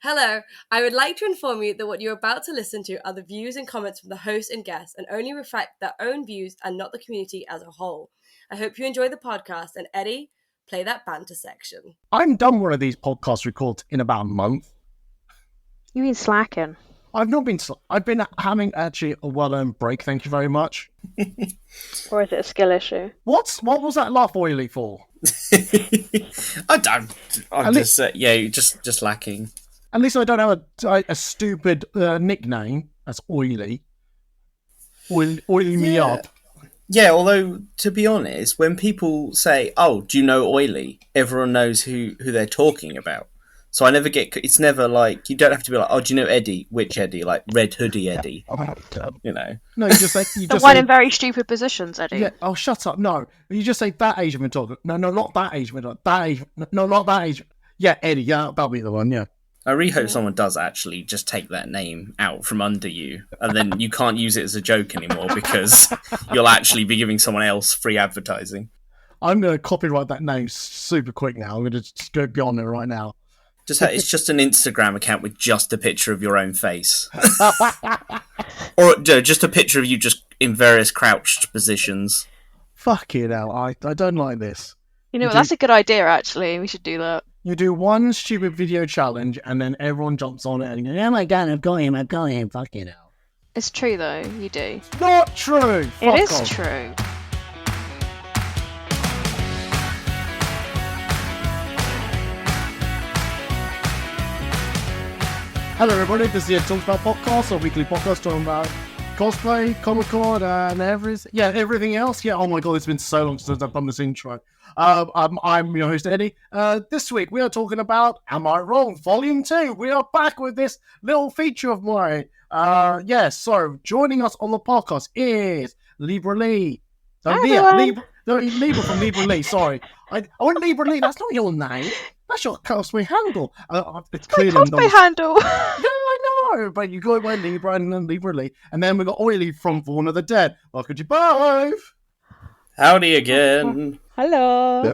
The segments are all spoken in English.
Hello, I would like to inform you that what you're about to listen to are the views and comments from the host and guests and only reflect their own views and not the community as a whole. I hope you enjoy the podcast, and Eddie, play that banter section. I'm done one of these podcast records in about a month. You mean slacking? I've not been. I've been having actually a well-earned break. Thank you very much. Or is it a skill issue? What was that laugh oily for? I'm just lacking. At least I don't have a stupid nickname. That's oily. Oily me up. Yeah, although, to be honest, when people say, oh, do you know Oily? Everyone knows who they're talking about. So I never get... It's never like... You don't have to be like, oh, do you know Eddie? Which Eddie? Like Red Hoodie Eddie. You know? No, you just say... The one in very stupid positions, Eddie. Yeah, oh, shut up. No. You just say that Asian man talking. No, not that Asian man. That Asian... No, not that Asian... Yeah, Eddie. Yeah, that'll be the one, yeah. I really hope someone does actually just take that name out from under you, and then you can't use it as a joke anymore because you'll actually be giving someone else free advertising. I'm going to copyright that name super quick now. I'm going to just go on there right now. It's just an Instagram account with just a picture of your own face. Or just a picture of you just in various crouched positions. Fuck it hell, I don't like this. You know, that's a good idea, actually. We should do that. You do one stupid video challenge, and then everyone jumps on it and goes, oh my god, I've got him, fuck it hell. It's true, though. You do. Not true! It Fuck is off. true. Hello everybody, this is the Talks About Podcast, a weekly podcast talking about cosplay, Comic-Con, and everything else. Yeah, oh my god, it's been so long since I've done this intro. I'm your host, Eddie. This week we are talking about Am I Wrong? Volume 2. We are back with this little feature of mine. So joining us on the podcast is Libra Lee. Libra from Libra Lee, sorry. I want Libra Lee, that's not your name. That's your cosplay handle. It's clearly cosplay handle. No, I know, but you go by Libra and then Libra Lee. And then we got Oily from Born of the Dead. Welcome to you both. Howdy again. Hello.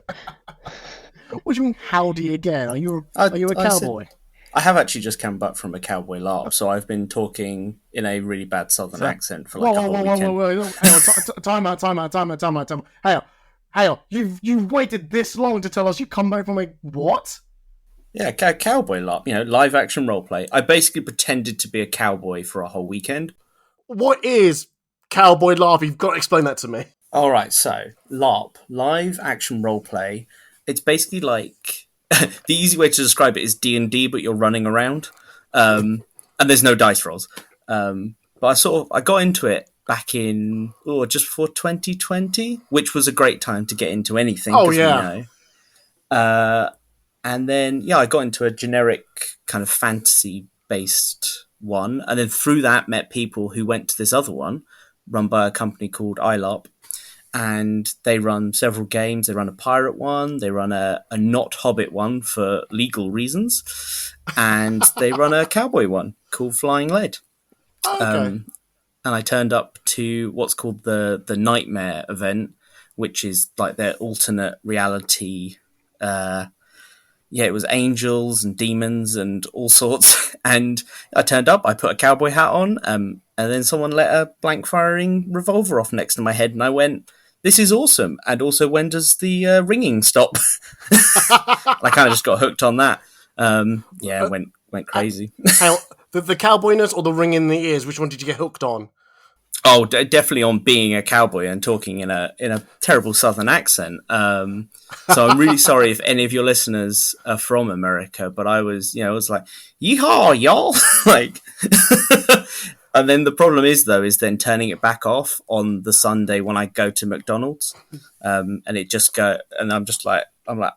What do you mean, howdy again? Are you a cowboy? I have actually just come back from a cowboy LARP, so I've been talking in a really bad southern accent for like a whole weekend. Whoa. Hang on, time out. Hey, you've waited this long to tell us you come back from a what? Yeah, cowboy LARP, live action roleplay. I basically pretended to be a cowboy for a whole weekend. What is cowboy LARP? You've got to explain that to me. All right, so LARP, live action roleplay. It's basically like the easy way to describe it is D&D, but you're running around, and there's no dice rolls. But I got into it back in just before 2020, which was a great time to get into anything. Oh yeah. And then I got into a generic kind of fantasy based one, and then through that met people who went to this other one run by a company called iLARP. And they run several games. They run a pirate one. They run a not Hobbit one for legal reasons. And they run a cowboy one called Flying Lead. Okay. And I turned up to what's called the Nightmare event, which is like their alternate reality. It was angels and demons and all sorts. And I turned up. I put a cowboy hat on. And then someone let a blank firing revolver off next to my head. And I went... This is awesome. And also, when does the ringing stop? I kind of just got hooked on that. Went crazy. The cowboyness or the ring in the ears? Which one did you get hooked on? Oh, definitely on being a cowboy and talking in a terrible southern accent. So I'm really sorry if any of your listeners are from America, but I was like, yeehaw, y'all! Like... And then the problem is then turning it back off on the Sunday when I go to McDonald's, and it just and I'm like,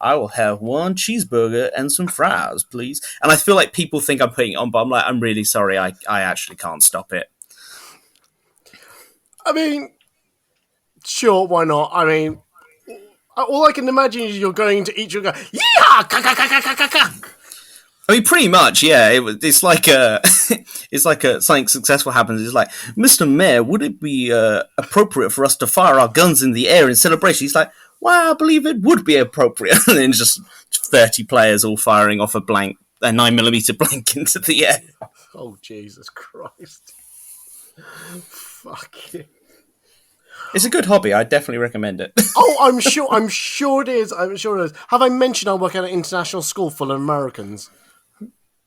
I will have one cheeseburger and some fries, please. And I feel like people think I'm putting it on, but I'm like, I'm really sorry, I actually can't stop it. I mean, sure, why not? I mean, all I can imagine is you're going to eat your go, yeah. I mean, pretty much, yeah. It's like something successful happens. It's like, Mr. Mayor, would it be appropriate for us to fire our guns in the air in celebration? He's like, well, I believe it would be appropriate. And then just 30 players all firing off a blank a 9mm blank into the air. Oh, Jesus Christ. Fuck it. It's a good hobby. I definitely recommend it. Oh, I'm sure it is. Have I mentioned I work at an international school full of Americans?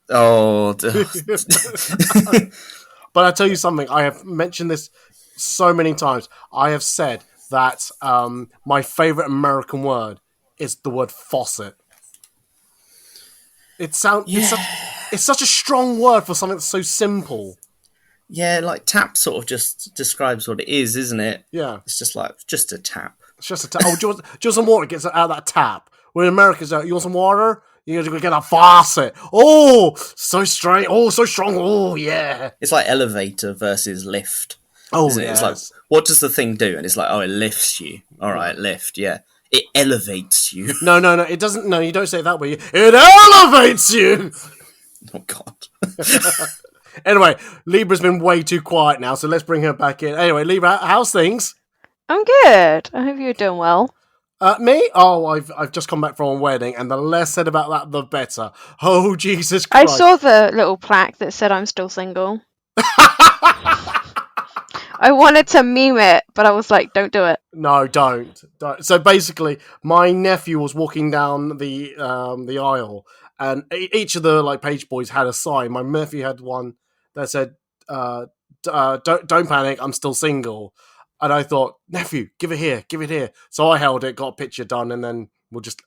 Oh, But I tell you something, I have mentioned this so many times. I have said that my favourite American word is the word faucet. It's such a strong word for something that's so simple. yeah, like tap sort of just describes what it is, isn't it? Yeah. It's just like, just a tap. It's just a tap. Oh, do you want some water? It gets out of that tap. When in America, you want some water? You gotta go get a faucet. Oh, so straight. Oh, so strong. Oh, yeah. It's like elevator versus lift. Oh, isn't it? yes. It's like, what does the thing do? And it's like, oh, it lifts you. All right, lift, yeah. It elevates you. No, it doesn't. No, you don't say it that way. It elevates you. Oh, God. Anyway, Libra's been way too quiet now, so let's bring her back in. Anyway, Libra, how's things? I'm good. I hope you're doing well. Me? Oh, I've just come back from a wedding, and the less said about that, the better. Oh, Jesus I Christ. saw the little plaque that said I'm still single. I wanted to meme it, but I was like, don't do it. No, don't. So basically, my nephew was walking down the aisle, and each of the page boys had a sign. My nephew had one that said, "Don't panic, I'm still single." And I thought, nephew, give it here. So I held it, got a picture done, and then we'll just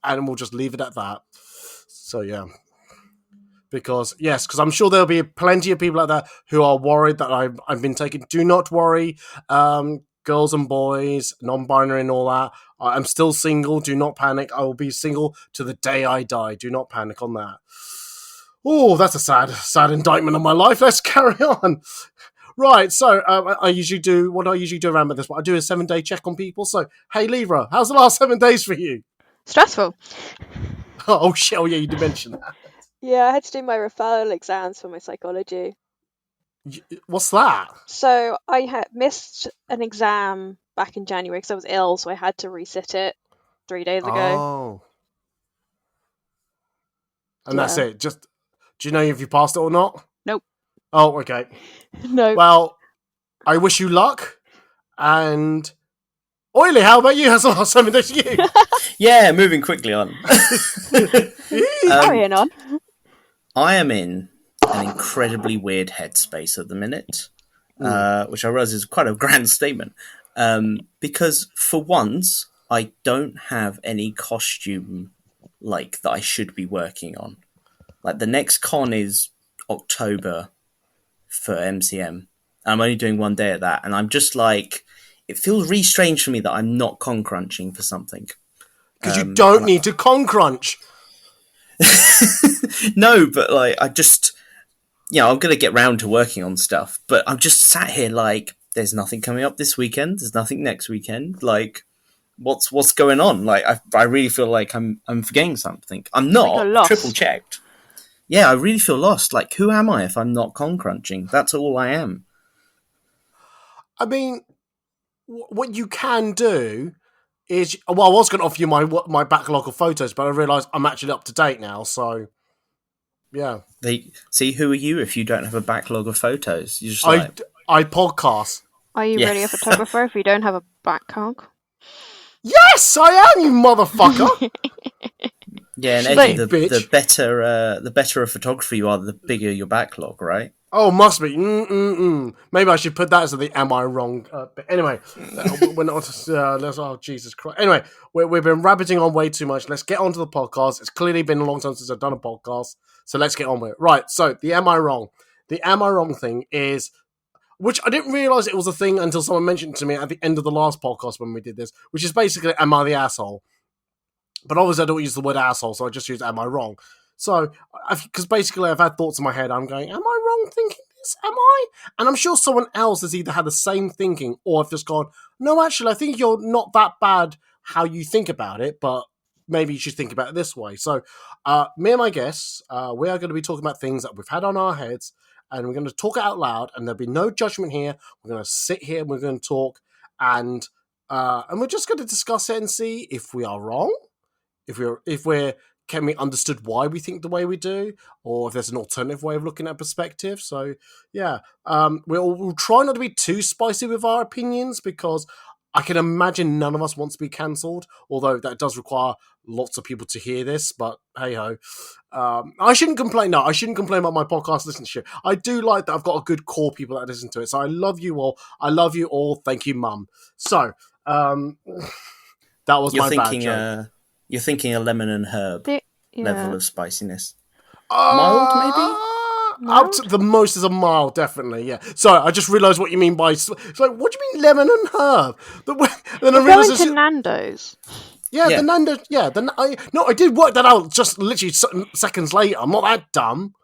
leave it at that. So yeah. Because I'm sure there'll be plenty of people out there who are worried that I've been taken. Do not worry, girls and boys, non-binary and all that. I'm still single. Do not panic. I will be single to the day I die. Do not panic on that. Oh, that's a sad indictment on my life. Let's carry on. Right, so I usually do around with this. I do a 7-day check on people. So, hey, Libra, how's the last 7 days for you? Stressful. Oh shit! Oh yeah, you did mention that. Yeah, I had to do my referral exams for my psychology. What's that? So I had missed an exam back in January because I was ill, so I had to resit it 3 days ago. Oh. And that's Yeah. it. Just, do you know if you passed it or not? Nope. Oh, okay. No. Well, I wish you luck. And Oily, how about you? How's the last 7 days for you? Yeah, moving quickly on. Carrying on. I am in an incredibly weird headspace at the minute, which I realize is quite a grand statement. Because for once, I don't have any costume that I should be working on. Like the next con is October for MCM. I'm only doing 1 day at that, and I'm just like, it feels really strange for me that I'm not con crunching for something. Because you don't need to con crunch. No, but I just, I'm going to get round to working on stuff, but I'm just sat here there's nothing coming up this weekend. There's nothing next weekend. What's going on? I really feel like I'm forgetting something. I'm not. You're lost. Triple checked. Yeah, I really feel lost. Who am I if I'm not con crunching? That's all I am. I mean, what you can do is, I was going to offer you my backlog of photos, but I realised I'm actually up to date now, so yeah. See, who are you if you don't have a backlog of photos? You're just I podcast. Are you really a photographer if you don't have a backlog? Yes, I am, you motherfucker. Yeah, and Eddie, the better a photographer you are, the bigger your backlog, right? Oh, must be. Maybe I should put that as the "Am I wrong?" But anyway, we're not. Oh, Jesus Christ. Anyway, we've been rabbiting on way too much. Let's get on to the podcast. It's clearly been a long time since I've done a podcast, so let's get on with it. Right. So the "Am I wrong?" The "Am I wrong?" thing is, which I didn't realise it was a thing until someone mentioned it to me at the end of the last podcast when we did this, which is basically, "Am I the asshole?" But obviously I don't use the word asshole, so I just use "Am I wrong?" So, because basically I've had thoughts in my head, I'm going, am I wrong thinking this? Am I? And I'm sure someone else has either had the same thinking, or have just gone, no, actually, I think you're not that bad how you think about it, but maybe you should think about it this way. So, me and my guests, we are going to be talking about things that we've had on our heads, and we're going to talk it out loud, and there'll be no judgment here. We're going to sit here, and we're going to talk, and we're just going to discuss it and see if we are wrong, if we're can be understood why we think the way we do, or if there's an alternative way of looking at perspective. So yeah, we'll try not to be too spicy with our opinions, because I can imagine none of us wants to be cancelled, although that does require lots of people to hear this, but hey ho. I shouldn't complain. No, I shouldn't complain about my podcast listenership. I do like that I've got a good core people that listen to it. So I love you all. I love you all. Thank you, Mum. So that was my bad joke. You're thinking a lemon and herb Yeah. level of spiciness. Mild, maybe? Up to the most is a mild, definitely. Yeah. Sorry, I just realised what you mean by. It's like, what do you mean lemon and herb? Then I We're realised going to Nando's. Yeah, Yeah. the Nando. Yeah, I did work that out just literally seconds later. I'm not that dumb.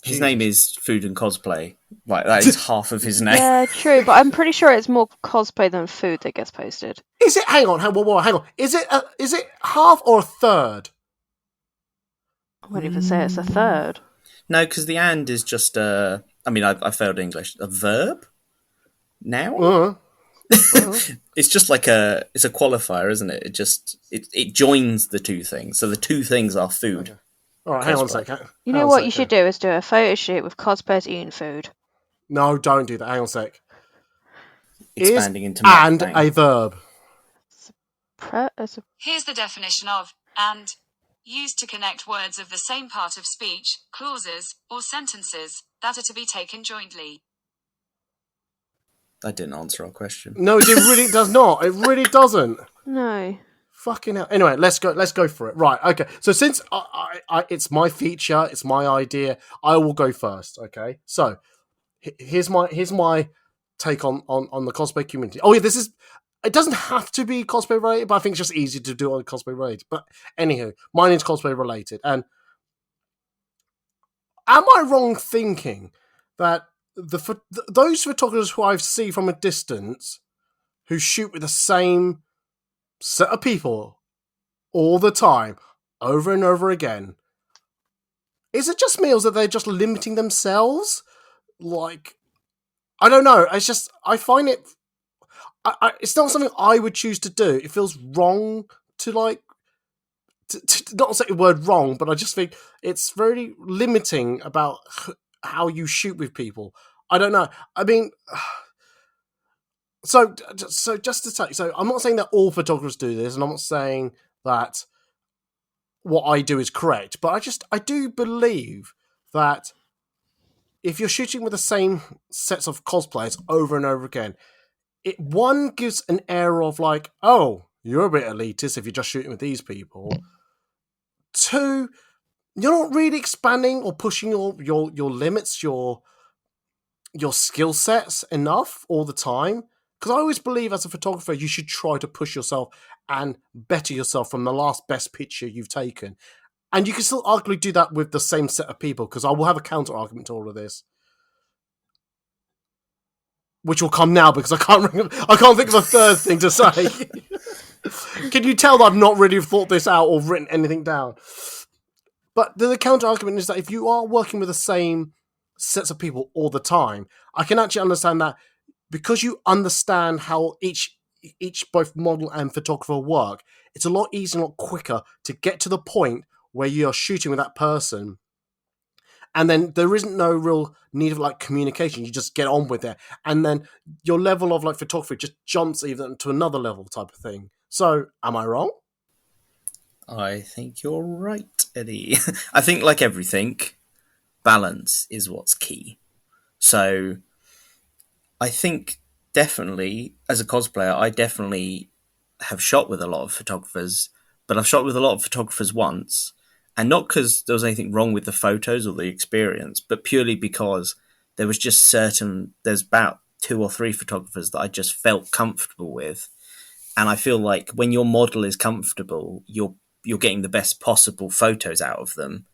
His name is Food and Cosplay. Like, that is half of his name. Yeah, true, but I'm pretty sure it's more cosplay than food that gets posted. Is it? Hang on. Hang on. Is it half or a third? I wouldn't even say it's a third. No, because the and is just I mean, I failed English. A verb? Now? It's just like it's a qualifier, isn't it? It joins the two things. So the two things are food. Okay. All right, hang on a second. You know what you should do is do a photo shoot with cosplayers eating food. No, don't do that. Hang on a sec. Expanding into and mukbang. a verb. Here's the definition of and. Used to connect words of the same part of speech, clauses, or sentences that are to be taken jointly. That didn't answer our question. No, it really does not. It really doesn't. No. Fucking hell. Anyway, let's go for it. Right, okay. So since I it's my feature, it's my idea, I will go first, okay? So, here's my take on the cosplay community. Oh yeah, it doesn't have to be cosplay related, but I think it's just easy to do it on cosplay related. But anywho, mine is cosplay related. And am I wrong thinking that those photographers who I see from a distance who shoot with the same set of people all the time, over and over again, is it just me, or is it they're just limiting themselves? Like, I don't know. It's just, I find it. It's not something I would choose to do. It feels wrong to not say the word wrong, but I just think it's very limiting about how you shoot with people. I don't know. I mean, so just to say, so I'm not saying that all photographers do this, and I'm not saying that what I do is correct, but I do believe that if you're shooting with the same sets of cosplayers over and over again, one gives an air of like, oh, you're a bit elitist if you're just shooting with these people. Two, you're not really expanding or pushing your limits, your skill sets enough all the time. Because I always believe as a photographer, you should try to push yourself and better yourself from the last best picture you've taken. And you can still arguably do that with the same set of people, because I will have a counter argument to all of this, which will come now because I can't think of a third thing to say. Can you tell that I've not really thought this out or written anything down? But the counter argument is that if you are working with the same sets of people all the time, I can actually understand that because you understand how each both model and photographer work, it's a lot easier, a lot quicker to get to the point where you're shooting with that person. And then there isn't no real need of like communication. You just get on with it. And then your level of like photography just jumps even to another level type of thing. So am I wrong? I think you're right, Eddie. I think like everything, balance is what's key. So I think definitely as a cosplayer, I definitely have shot with a lot of photographers, but I've shot with a lot of photographers once. And not because there was anything wrong with the photos or the experience, but purely because there was just there's about 2 or 3 photographers that I just felt comfortable with. And I feel like when your model is comfortable, you're getting the best possible photos out of them.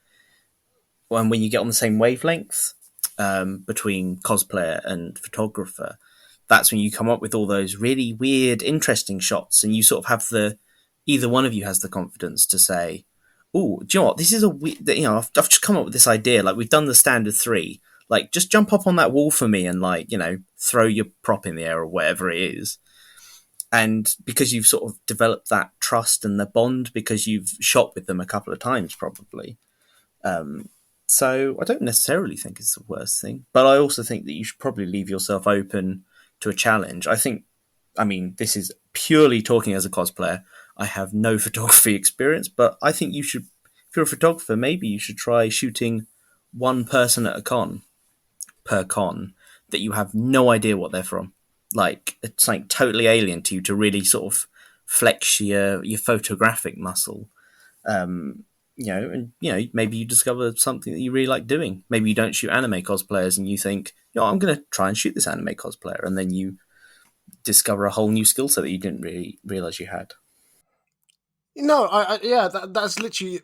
And when you get on the same wavelength between cosplayer and photographer, that's when you come up with all those really weird, interesting shots. And you sort of have either one of you has the confidence to say, oh, do you know what? This is I've just come up with this idea. Like, we've done the standard 3. Like, just jump up on that wall for me and, like, throw your prop in the air or whatever it is. and because you've sort of developed that trust and the bond because you've shot with them a couple of times probably. So I don't necessarily think it's the worst thing, but I also think that you should probably leave yourself open to a challenge. I mean, this is purely talking as a cosplayer. I have no photography experience, but I think you should, if you're a photographer, maybe you should try shooting one person at a con per con that you have no idea what they're from. Like, it's like totally alien to you to really sort of flex your photographic muscle. And maybe you discover something that you really like doing. Maybe you don't shoot anime cosplayers and you think, I'm going to try and shoot this anime cosplayer, and then you discover a whole new skill set that you didn't really realize you had. No, that's literally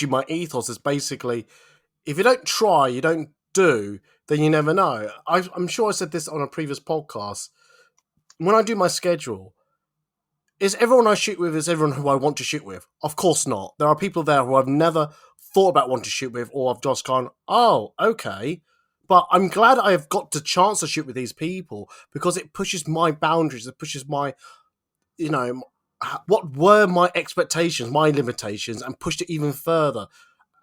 my ethos. Is basically, if you don't try, you don't do, then you never know. I'm sure I said this on a previous podcast. When I do my schedule, is everyone I shoot with is everyone who I want to shoot with? Of course not. There are people there who I've never thought about wanting to shoot with, or I've just gone, oh, okay. But I'm glad I've got the chance to shoot with these people because it pushes my boundaries. It pushes my, what were my expectations, my limitations, and pushed it even further.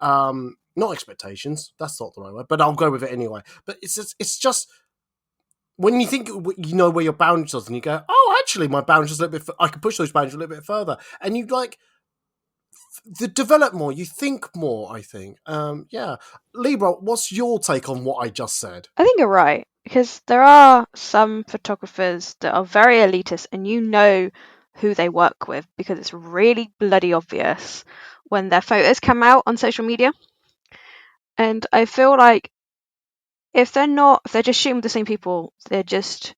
Not expectations. That's not the right word, but I'll go with it anyway. But it's just when you think you know where your boundaries are, and you go, oh, actually, my boundaries a little bit. I can push those boundaries a little bit further, and you develop more. You think more. I think. Yeah, Libra, what's your take on what I just said? I think you're right, because there are some photographers that are very elitist, and you know who they work with because it's really bloody obvious when their photos come out on social media. And I feel like if they're just shooting with the same people, they're just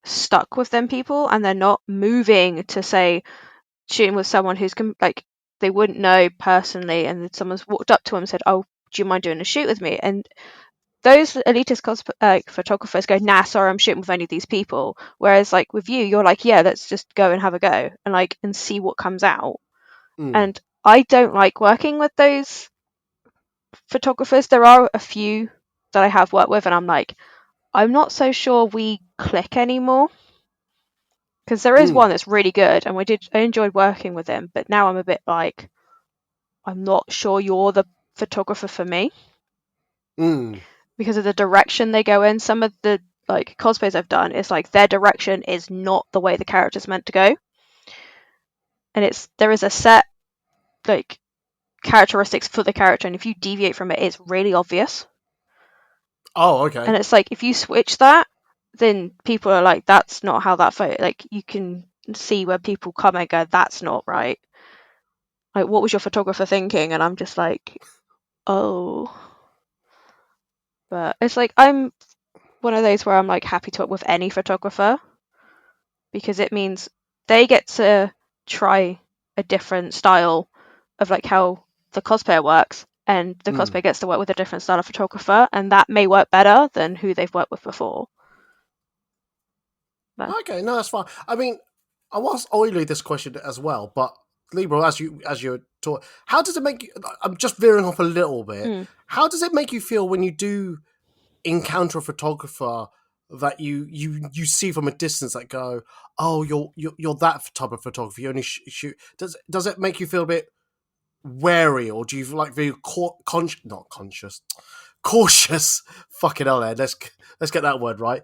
stuck with them people, and they're not moving to, say, shooting with someone who's like they wouldn't know personally, and someone's walked up to them and said, "Oh, do you mind doing a shoot with me?" And those elitist photographers go, "Nah, sorry, I'm shooting with any of these people." Whereas, like with you, you're like, "Yeah, let's just go and have a go and see what comes out." And I don't like working with those photographers. There are a few that I have worked with, and I'm like, I'm not so sure we click anymore. Because there is one that's really good, and I enjoyed working with him, but now I'm a bit like, I'm not sure you're the photographer for me. Because of the direction they go in. Some of the cosplays I've done, it's like their direction is not the way the character's meant to go. And there is a set characteristics for the character, and if you deviate from it, it's really obvious. Oh, okay. And it's like, if you switch that, then people are like, that's not how that photo, you can see where people come and go, that's not right. Like, what was your photographer thinking? And I'm just like, oh. But it's like, I'm one of those where I'm like happy to work with any photographer, because it means they get to try a different style of how the cosplayer works, and the cosplayer gets to work with a different style of photographer, and that may work better than who they've worked with before. But... Okay, no, that's fine. I mean, I was oily this question as well, but Libra, as you're taught, how does it make you? I'm just veering off a little bit. How does it make you feel when you do encounter a photographer that you see from a distance that go, oh, you're that type of photographer? You only shoot. Does it make you feel a bit wary, or do you feel cautious? Fucking hell, there. Let's get that word right.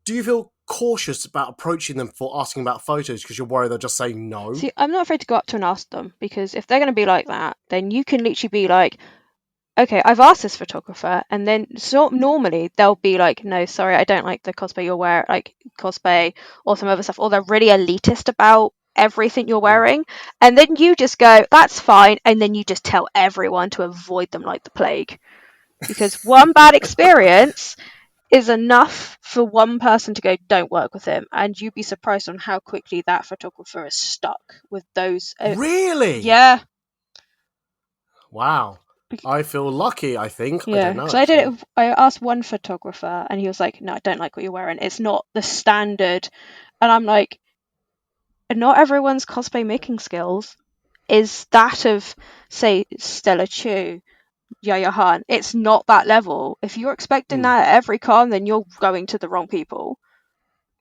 Do you feel cautious about approaching them for asking about photos because you're worried they'll just say no? See, I'm not afraid to go up to and ask them, because if they're going to be like that, then you can literally be like, okay, I've asked this photographer, and then normally they'll be like, no, sorry, I don't like the cosplay you're wearing, cosplay or some other stuff, or they're really elitist about everything you're wearing, and then you just go, that's fine, and then you just tell everyone to avoid them like the plague, because one bad experience is enough for one person to go, don't work with him, and you'd be surprised on how quickly that photographer is stuck with those. Really? Yeah. Wow. I feel lucky, I think. Yeah, I don't know. Because I asked one photographer, and he was like, no, I don't like what you're wearing. It's not the standard. And I'm like, not everyone's cosplay making skills is that of, say, Stella Chu, Yaya Han. It's not that level. If you're expecting that at every con, then you're going to the wrong people.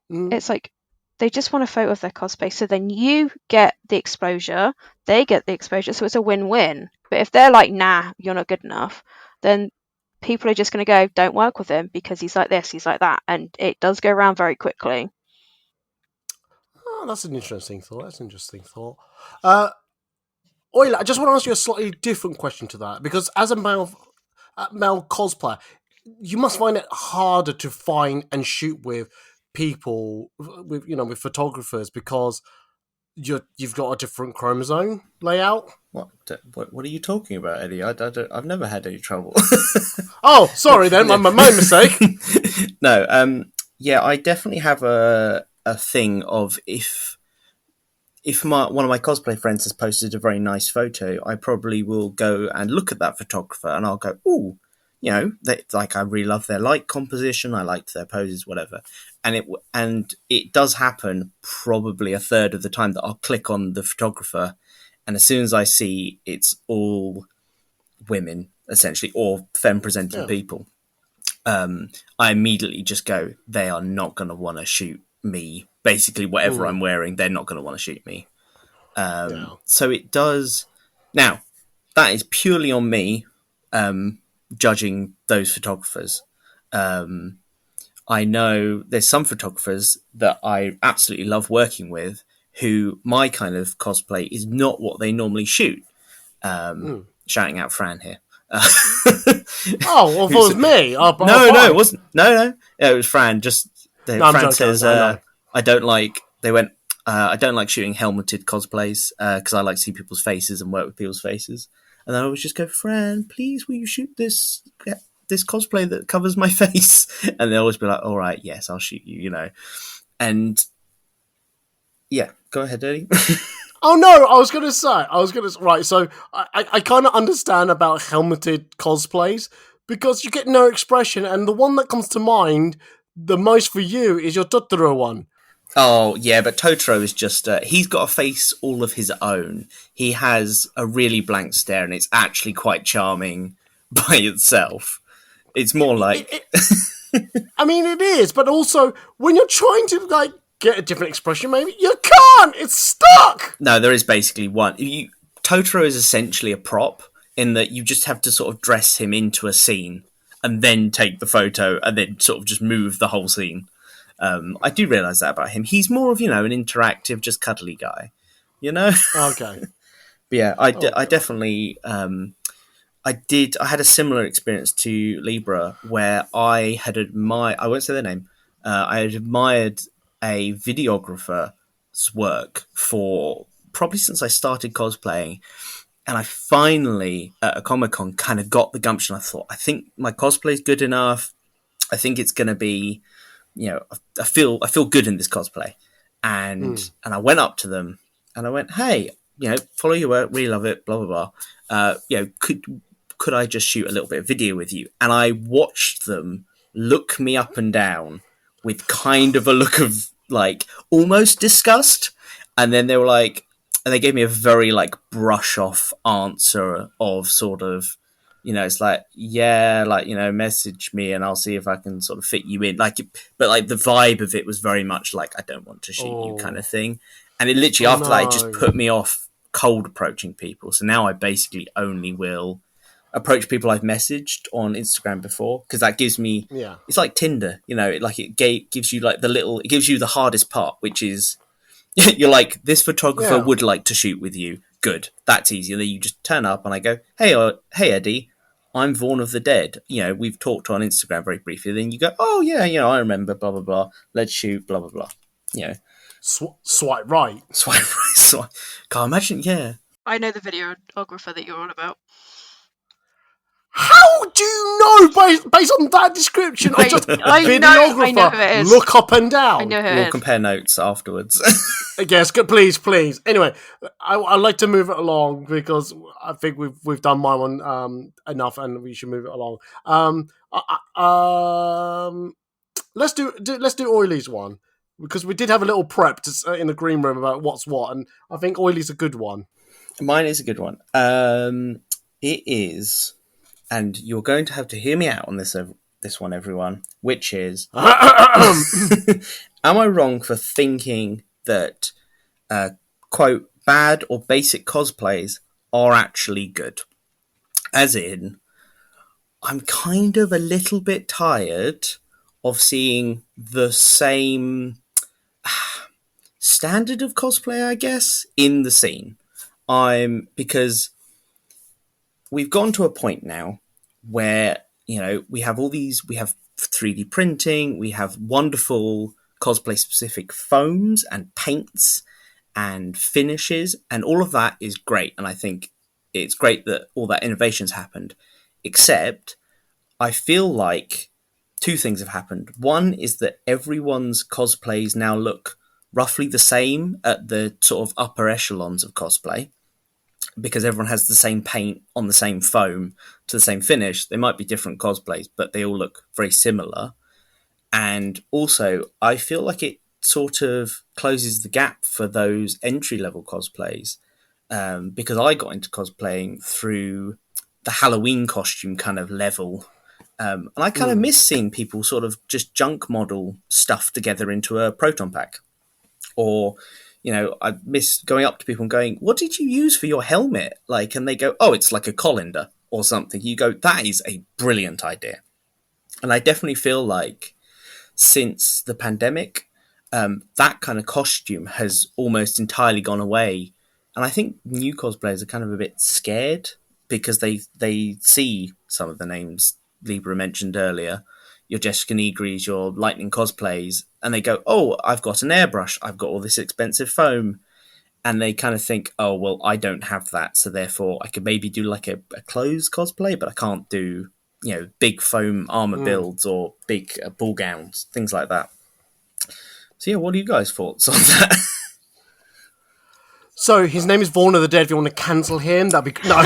It's like, They just want a photo of their cosplay. So then you get the exposure, they get the exposure. So it's a win-win. But if they're like, nah, you're not good enough, then people are just going to go, don't work with him because he's like this, he's like that. And it does go around very quickly. Oh, that's an interesting thought. Oila, I just want to ask you a slightly different question to that, because as a male cosplayer, you must find it harder to find and shoot with people, with photographers, because you've got a different chromosome layout. What are you talking about, Eddie? I've never had any trouble. Oh, sorry then, my mistake. No, yeah, I definitely have a thing of if one of my cosplay friends has posted a very nice photo, I probably will go and look at that photographer and I'll go, ooh, I really love their light composition, I liked their poses, whatever. And it does happen probably a third of the time that I'll click on the photographer, and as soon as I see it's all women, essentially, or femme-presenting people, I immediately just go, they are not going to want to shoot me. Basically, whatever I'm wearing, they're not going to want to shoot me. So it does. Now, that is purely on me judging those photographers. I know there's some photographers that I absolutely love working with who my kind of cosplay is not what they normally shoot. Shouting out Fran here. Oh, well, if it was me. No, it wasn't. No. Yeah, it was Fran. Fran says, I don't like shooting helmeted cosplays because I like to see people's faces and work with people's faces. And then I would just go, Fran, please, will you shoot this cosplay that covers my face? And they'll always be like, all right, yes, I'll shoot you, And yeah, go ahead, Eddie. Oh no, I was gonna say, right, so I kind of understand about helmeted cosplays because you get no expression, and the one that comes to mind the most for you is your Totoro one. Oh, yeah, but Totoro is just, he's got a face all of his own. He has a really blank stare, and it's actually quite charming by itself. It's more like... I mean, it is, but also, when you're trying to, get a different expression, maybe, you can't! It's stuck! No, there is basically one. Totoro is essentially a prop, in that you just have to sort of dress him into a scene, and then take the photo, and then sort of just move the whole scene. I do realise that about him. He's more of, an interactive, just cuddly guy, Okay. But yeah, I definitely, I had a similar experience to Libra where I had admired, I won't say their name, I had admired a videographer's work for probably since I started cosplaying. And I finally, at a Comic-Con, kind of got the gumption. I thought, I think my cosplay is good enough. I think it's going to be, I feel good in this cosplay. And I went up to them and I went, hey, follow your work, really love it, blah, blah, blah. Could I just shoot a little bit of video with you? And I watched them look me up and down with kind of a look of almost disgust. And then they were like, and they gave me a very brush off answer of sort of, it's like, yeah, message me and I'll see if I can sort of fit you in. But the vibe of it was very much I don't want to shoot you kind of thing. And it literally after that, it just put me off cold approaching people. So now I basically only will approach people I've messaged on Instagram before, because that gives me, it's like Tinder, it gives you it gives you the hardest part, which is you're like, this photographer would like to shoot with you. Good. That's easy. And then you just turn up and I go, hey Eddie, I'm Vaughn of the Dead. We've talked on Instagram very briefly. Then you go, oh yeah, I remember, blah, blah, blah. Let's shoot, blah, blah, blah. Swipe right. Can't imagine, yeah. I know the videographer that you're on about. How do you know based on that description? I know who it is. Look up and down. I know who it We'll is. compare notes afterwards. Yes, please. Anyway, I'd like to move it along because I think we've done my one enough, and we should move it along. Let's do Oily's one, because we did have a little prep in the green room about what's what, and I think Oily's a good one. Mine is a good one. It is, and you're going to have to hear me out on this this one, everyone, which is, Hmm. am I wrong for thinking that, quote, bad or basic cosplays are actually good? As in, I'm kind of a little bit tired of seeing the same standard of cosplay, I guess, in the scene. Because we've gone to a point now where, we have 3D printing, we have wonderful cosplay specific foams and paints and finishes, and all of that is great. And I think it's great that all that innovation's happened, except I feel like two things have happened. One is that everyone's cosplays now look roughly the same at the sort of upper echelons of cosplay, because everyone has the same paint on the same foam to the same finish. They might be different cosplays, but they all look very similar. And also, I feel like it sort of closes the gap for those entry level cosplays, because I got into cosplaying through the Halloween costume kind of level. And I kind of miss seeing people sort of just junk model stuff together into a proton pack. Or, I miss going up to people and going, what did you use for your helmet? And they go, oh, it's like a colander or something. You go, that is a brilliant idea. And I definitely feel like since the pandemic, that kind of costume has almost entirely gone away. And I think new cosplayers are kind of a bit scared because they see some of the names Libra mentioned earlier, your Jessica Negris, your Lightning cosplays, and they go, oh, I've got an airbrush, I've got all this expensive foam. And they kind of think, oh, well, I don't have that, so therefore I could maybe do like a clothes cosplay, but I can't do, big foam armor builds or big ball gowns, things like that. So yeah, what are you guys' thoughts on that? So his name is Vaughn of the Dead. If you want to cancel him, that'd be no.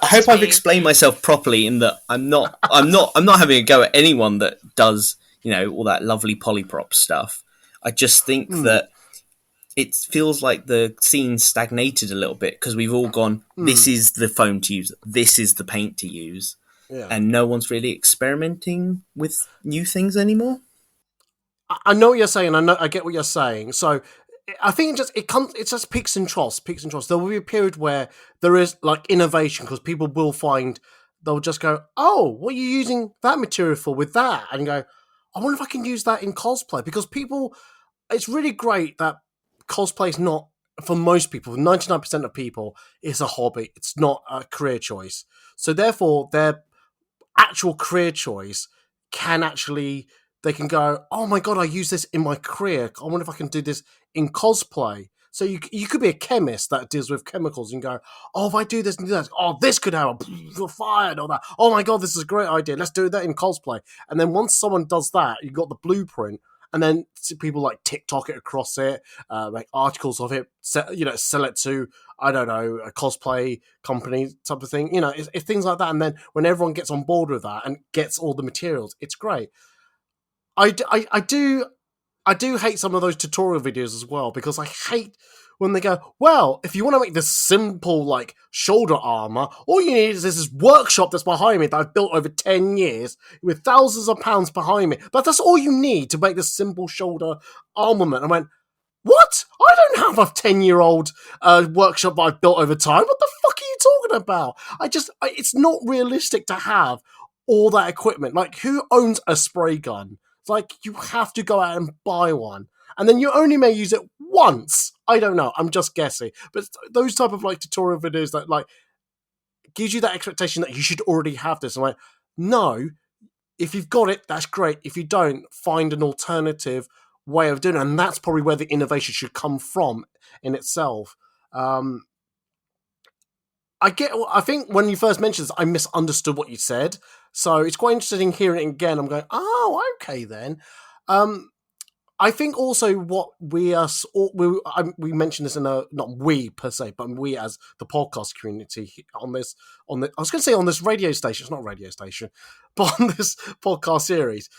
I hope I've explained myself properly in that I'm not having a go at anyone that does, all that lovely polyprop stuff. I just think that it feels like the scene stagnated a little bit because we've all gone, this is the foam to use, this is the paint to use, and no one's really experimenting with new things anymore. I know what you're saying. I get what you're saying. So I think it's just peaks and troughs. There will be a period where there is like innovation because people will find they'll just go, oh, what are you using that material for with that? And go, I wonder if I can use that in cosplay because people. It's really great that cosplay is not for most people. 99% of people, it's a hobby. It's not a career choice. So therefore, their actual career choice can actually. They can go, oh my god, I use this in my career. I wonder if I can do this in cosplay. So you could be a chemist that deals with chemicals and go, oh, if I do this and do that, oh, this could have a fire and all that. Oh my god, this is a great idea. Let's do that in cosplay. And then once someone does that, you've got the blueprint. And then people like TikTok it across it, make articles of it, sell it to, I don't know, a cosplay company type of thing. It's things like that. And then when everyone gets on board with that and gets all the materials, it's great. I do hate some of those tutorial videos as well because I hate when they go, well, if you want to make this simple like shoulder armor, all you need is this workshop that's behind me that I've built over 10 years with thousands of pounds behind me. But that's all you need to make this simple shoulder armament. I went, what? I don't have a 10-year-old workshop that I've built over time. What the fuck are you talking about? It's not realistic to have all that equipment. Like, who owns a spray gun? Like, you have to go out and buy one. And then you only may use it once. I don't know. I'm just guessing. But those type of, like, tutorial videos that, like, gives you that expectation that you should already have this. I'm like, no. If you've got it, that's great. If you don't, find an alternative way of doing it. And that's probably where the innovation should come from in itself. I think when you first mentioned this, I misunderstood what you said. So it's quite interesting hearing it again. I'm going, oh, okay then. I think also what we mentioned this in not we per se, but we as the podcast community I was going to say on this radio station. It's not a radio station, but on this podcast series,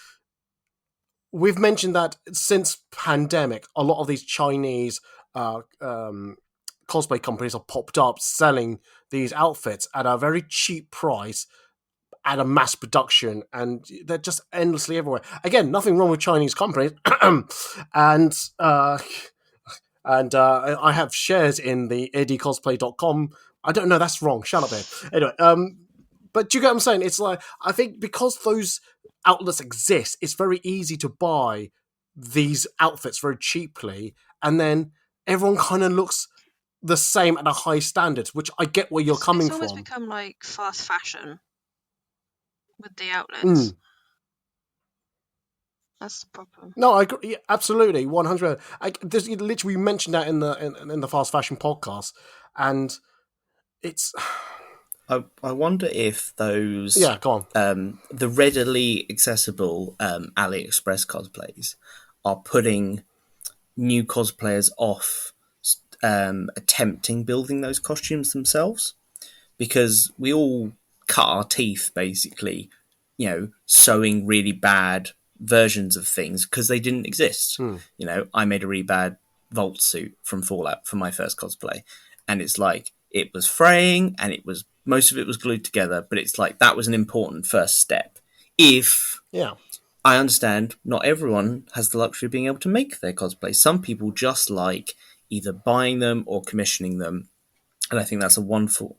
we've mentioned that since pandemic, a lot of these Chinese cosplay companies have popped up selling these outfits at a very cheap price at a mass production, and they're just endlessly everywhere. Again, nothing wrong with Chinese companies, and I have shares in the edcosplay.com. I don't know, that's wrong. Shut up, Ed. Anyway, but do you get what I'm saying? It's like, I think because those outlets exist, it's very easy to buy these outfits very cheaply, and then everyone kind of looks the same at a high standard, which I get where you're coming It's almost from. become like fast fashion with the outlets. Mm. That's the problem. No, I agree. Yeah, absolutely, 100. You literally mentioned that in the fast fashion podcast, and it's I wonder if those yeah. Go on. the readily accessible AliExpress cosplays are putting new cosplayers off attempting building those costumes themselves, because we all cut our teeth basically, sewing really bad versions of things because they didn't exist. I made a really bad Volt suit from Fallout for my first cosplay, and it's like it was fraying and most of it was glued together, but it's like that was an important first step. If Yeah. I understand not everyone has the luxury of being able to make their cosplays. Some people just like either buying them or commissioning them, and I think that's a wonderful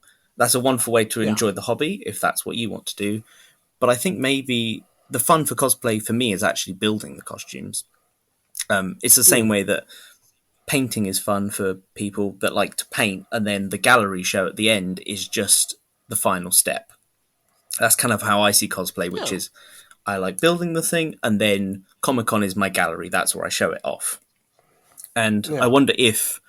way to enjoy the hobby if that's what you want to do. But I think maybe the fun for cosplay for me is actually building the costumes. It's the same way that painting is fun for people that like to paint, and then the gallery show at the end is just the final step. That's kind of how I see cosplay, which is I like building the thing, and then Comic-Con is my gallery. That's where I show it off. And I wonder if,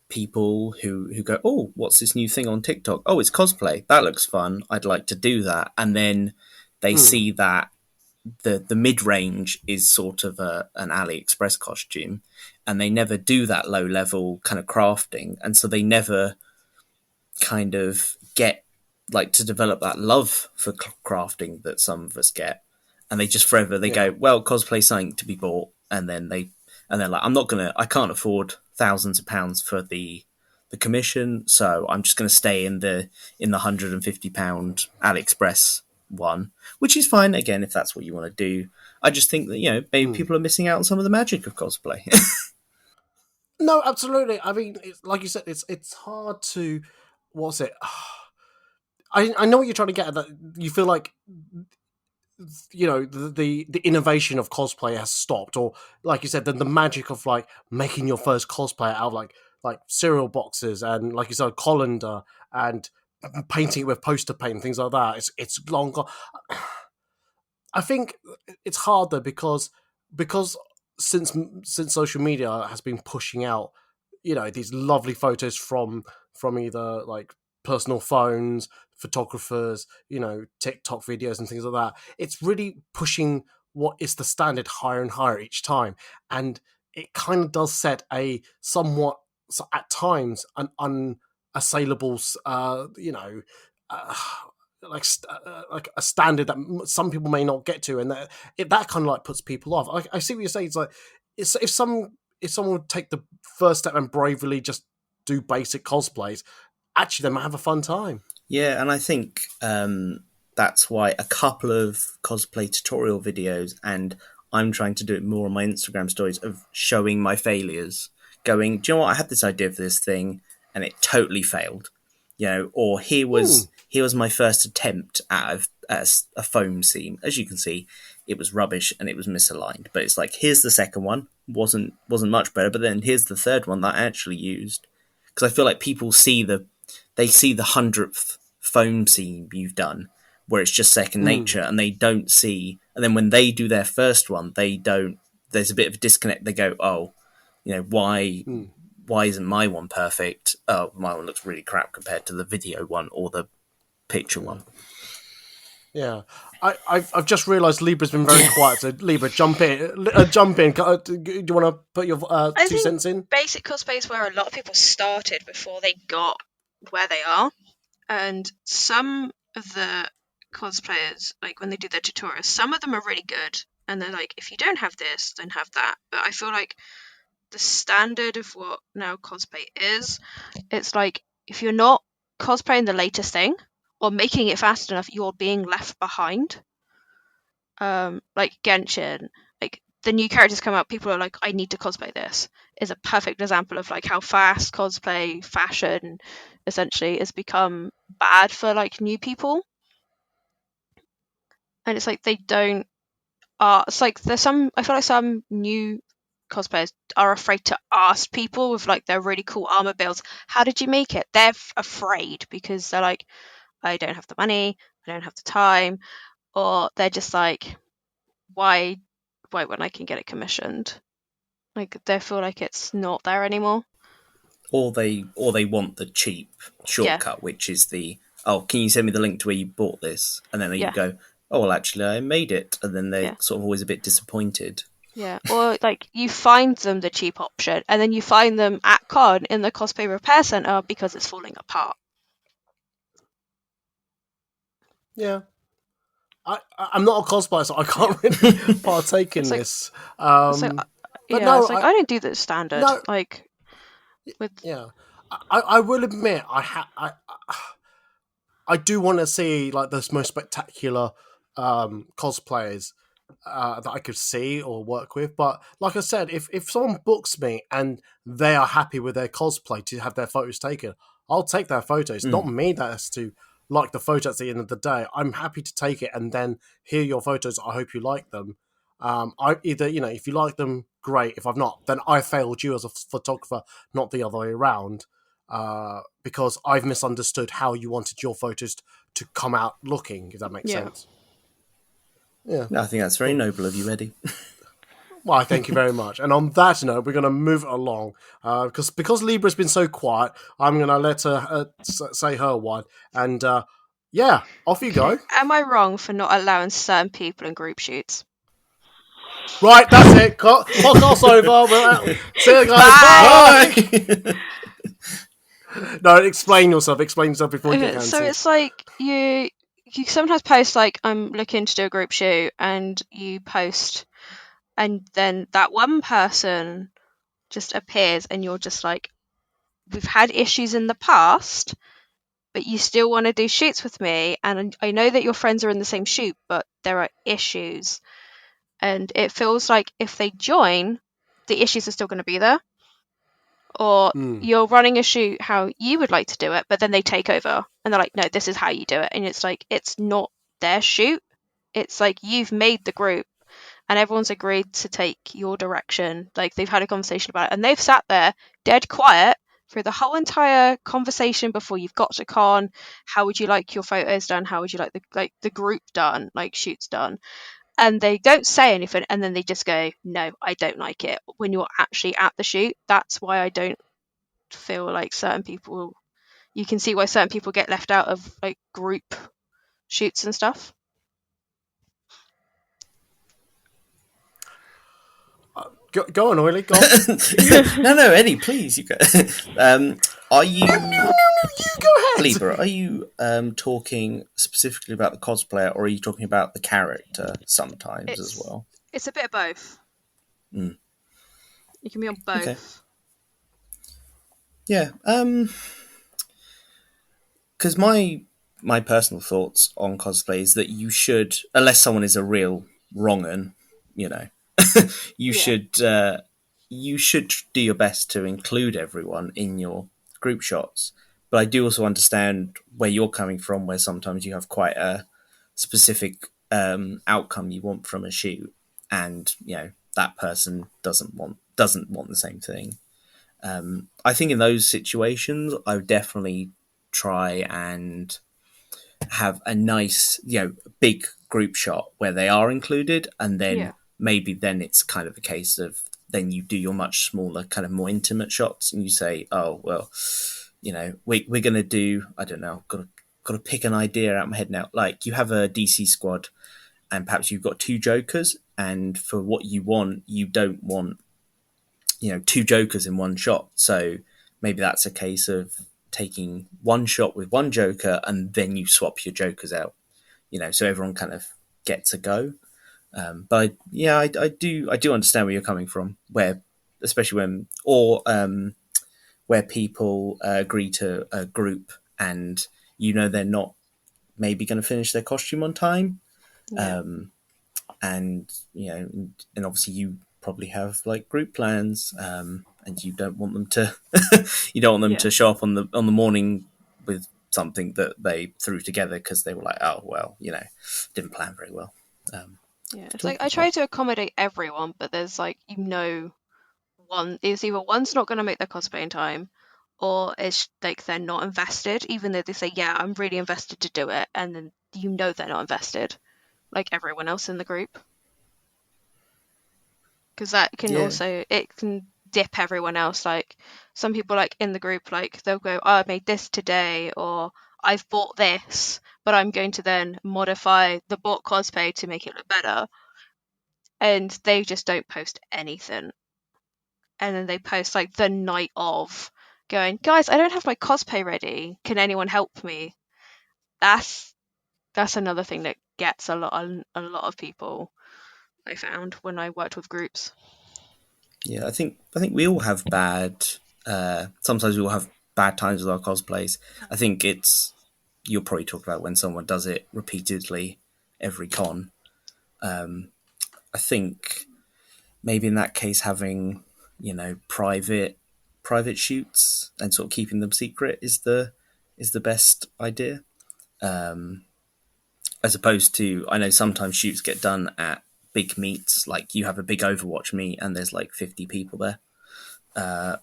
people who go, oh, what's this new thing on TikTok? Oh, it's cosplay. That looks fun. I'd like to do that. And then they see that the mid-range is sort of an AliExpress costume, and they never do that low-level kind of crafting. And so they never kind of get like to develop that love for crafting that some of us get. And they just forever, they go, well, cosplay's something to be bought. And then they're like, I can't afford thousands of pounds for the commission, so I'm just going to stay in the £150 AliExpress one, which is fine again if that's what you want to do. I just think that maybe people are missing out on some of the magic of cosplay. No, absolutely. I mean, like you said, it's hard to what's it. I know what you're trying to get at. That you feel like the innovation of cosplay has stopped, or like you said, the magic of like making your first cosplay out of like cereal boxes and like you said, colander and painting it with poster paint and things like that. It's long gone. I think it's harder because since social media has been pushing out, these lovely photos from either like personal phones, photographers, TikTok videos and things like that. It's really pushing what is the standard higher and higher each time, and it kind of does set a somewhat, at times, an unassailable, like a standard that some people may not get to, and that kind of like puts people off. I see what you're saying. It's like if someone would take the first step and bravely just do basic cosplays, actually they might have a fun time. Yeah, and I think that's why a couple of cosplay tutorial videos, and I'm trying to do it more on my Instagram stories, of showing my failures, going, do you know what, I had this idea for this thing and it totally failed. Or here was my first attempt at a foam seam. As you can see, it was rubbish and it was misaligned. But it's like, here's the second one, wasn't much better. But then here's the third one that I actually used, because I feel like people see the 100th foam seam you've done, where it's just second nature, and they don't see. And then when they do their first one, they don't. There's a bit of a disconnect. They go, oh, why isn't my one perfect? Oh, my one looks really crap compared to the video one or the picture one. Yeah, I've just realised Libra's been very quiet. So Libra, jump in. Jump in. Do you want to put your 2 cents in? Basic cosplay is where a lot of people started before they got where they are, and some of the cosplayers, like when they do their tutorials, some of them are really good, and they're like, if you don't have this, then have that. But I feel like the standard of what now cosplay is, it's like if you're not cosplaying the latest thing, or making it fast enough, you're being left behind. Like Genshin, like the new characters come out, people are like, I need to cosplay this. Is a perfect example of like how fast cosplay fashion essentially has become bad for like new people. And it's like they don't it's like I feel like some new cosplayers are afraid to ask people with like their really cool armor builds, how did you make it? They're afraid because they're like, I don't have the money, I don't have the time, or they're just like, why when I can get it commissioned? Like they feel like it's not there anymore. Or they want the cheap shortcut, which is can you send me the link to where you bought this? And then you go, oh, well, actually, I made it. And then they're sort of always a bit disappointed. Yeah, or like you find them the cheap option, and then you find them at con in the cosplay repair center because it's falling apart. Yeah. I'm not a cosplayer, so I can't really partake in this. I don't do the standard. No, with I will admit, I do want to see like the most spectacular cosplayers that I could see or work with. But like I said, if someone books me and they are happy with their cosplay to have their photos taken, I'll take their photos. Not me that has to like the photo at the end of the day. I'm happy to take it and then hear your photos. I hope you like them. I either, if you like them, great. If I've not, then I failed you as a photographer, not the other way around. Because I've misunderstood how you wanted your photos to come out looking, if that makes sense. Yeah. I think that's very noble of you, Eddie. Well, thank you very much. And on that note, we're going to move it along. Because Libra's been so quiet, I'm going to let her say her one. And off you go. Am I wrong for not allowing certain people in group shoots? Right, that's it. Podcast over. We're out. See you guys. Bye. No, explain yourself. Explain yourself before you get cancelled. So it's like you sometimes post like, I'm looking to do a group shoot, and you post, and then that one person just appears, and you're just like, we've had issues in the past, but you still want to do shoots with me, and I know that your friends are in the same shoot, but there are issues. And it feels like if they join, the issues are still going to be there. Or you're running a shoot how you would like to do it, but then they take over and they're like, no, this is how you do it. And it's like, it's not their shoot. It's like you've made the group and everyone's agreed to take your direction. Like they've had a conversation about it and they've sat there dead quiet through the whole entire conversation before you've got to con. How would you like your photos done? How would you like the group done, like shoots done? And they don't say anything, and then they just go, no, I don't like it. When you're actually at the shoot, that's why I don't feel like certain people, you can see why certain people get left out of like group shoots and stuff. Go on, Oily. Go on. No, Eddie, please. You go. Are you? No, you go ahead. Libra, are you talking specifically about the cosplayer, or are you talking about the character sometimes as well? It's a bit of both. You can be on both. Okay. Yeah. Because my personal thoughts on cosplay is that you should, unless someone is a real wrong-un, you should do your best to include everyone in your group shots. But I do also understand where you're coming from, where sometimes you have quite a specific outcome you want from a shoot, and that person doesn't want the same thing. I think in those situations, I would definitely try and have a nice, big group shot where they are included, and then maybe then it's kind of a case of then you do your much smaller, kind of more intimate shots, and you say, oh well, we're gonna do, I don't know, got to pick an idea out of my head now. Like you have a DC squad, and perhaps you've got two Jokers, and for what you want, you don't want two Jokers in one shot. So maybe that's a case of taking one shot with one Joker, and then you swap your Jokers out. So everyone kind of gets a go. But I do understand where you're coming from, where especially where people agree to a group and they're not maybe going to finish their costume on time. Yeah. And and obviously you probably have like group plans, and you don't want them to to show up on the morning with something that they threw together because they were like, oh well, didn't plan very well. Yeah, it's like I try to accommodate everyone, but there's like one is either one's not going to make their cosplay in time, or it's like they're not invested, even though they say, yeah, I'm really invested to do it, and then they're not invested, like everyone else in the group. Because that can also, it can dip everyone else. Like some people like in the group, like they'll go, oh, I made this today, or I've bought this, but I'm going to then modify the bought cosplay to make it look better. And they just don't post anything. And then they post like the night of, going, guys, I don't have my cosplay ready. Can anyone help me? That's another thing that gets a lot of people, I found when I worked with groups. Yeah, I think we all have bad. Sometimes we all have bad times with our cosplays. I think you'll probably talk about when someone does it repeatedly every con. I think maybe in that case having private shoots and sort of keeping them secret is the best idea. As opposed to, I know sometimes shoots get done at big meets, like you have a big Overwatch meet and there's like 50 people there,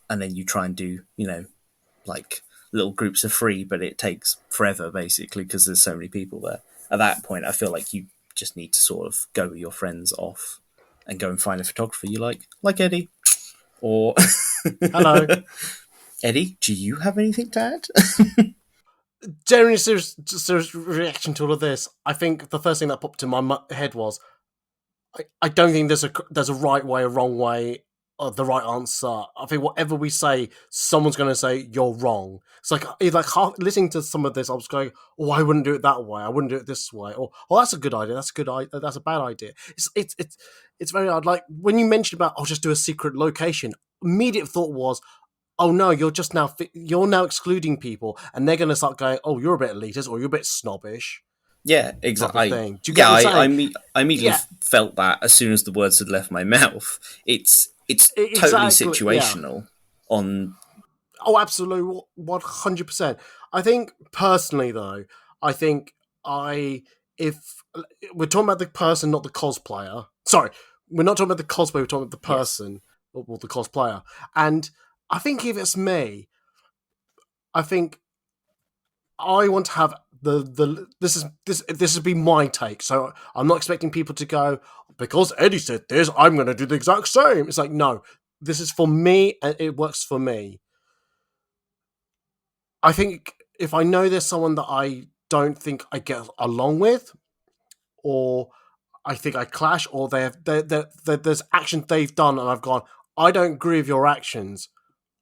and then you try and do like little groups of 3, but it takes forever basically because there's so many people there. At that point I feel like you just need to sort of go with your friends off and go and find a photographer you like Eddie, or Hello. Eddie, do you have anything to add? Generally, serious reaction to all of this. I think the first thing that popped in my head was, I don't think there's a right way, a wrong way, or the right answer. I think whatever we say, someone's going to say you're wrong. It's like listening to some of this, I was going, oh, I wouldn't do it that way. I wouldn't do it this way. Or, oh, that's a good idea. That's a good idea. That's a bad idea. It's very hard. Like when you mentioned about, I'll just do a secret location. Immediate thought was, oh no, you're now excluding people, and they're going to start going, oh, you're a bit elitist or you're a bit snobbish. Yeah, exactly. Do you get what I'm saying? I immediately felt that as soon as the words had left my mouth. It's totally situational. Yeah. Oh, absolutely, 100%. I think personally, though, if we're talking about the person, not the cosplayer. Sorry, we're not talking about the cosplayer. We're talking about the person, or the cosplayer. And I think if it's me, I think I want to have this would be my take. So I'm not expecting people to go, because Eddie said this, I'm going to do the exact same. It's like, no, this is for me and it works for me. I think if I know there's someone that I don't think I get along with, or I think I clash, or there's actions they've done and I've gone, I don't agree with your actions,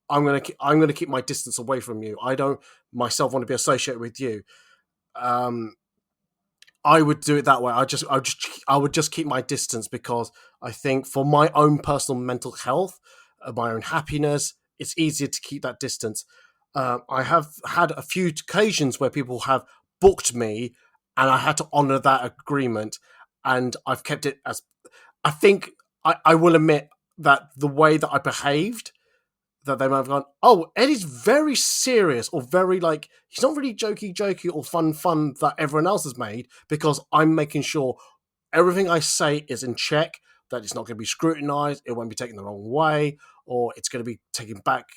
I'm gonna keep my distance away from you. I don't myself want to be associated with you. I would do it that way. I would just keep my distance, because I think for my own personal mental health, my own happiness, it's easier to keep that distance. I have had a few occasions where people have booked me, and I had to honour that agreement, and I've kept it as. I think I will admit that the way that I behaved, that they might have gone, oh, Eddie's very serious, or very like, he's not really jokey or fun that everyone else has made, because I'm making sure everything I say is in check, that it's not going to be scrutinised, it won't be taken the wrong way, or it's going to be taken back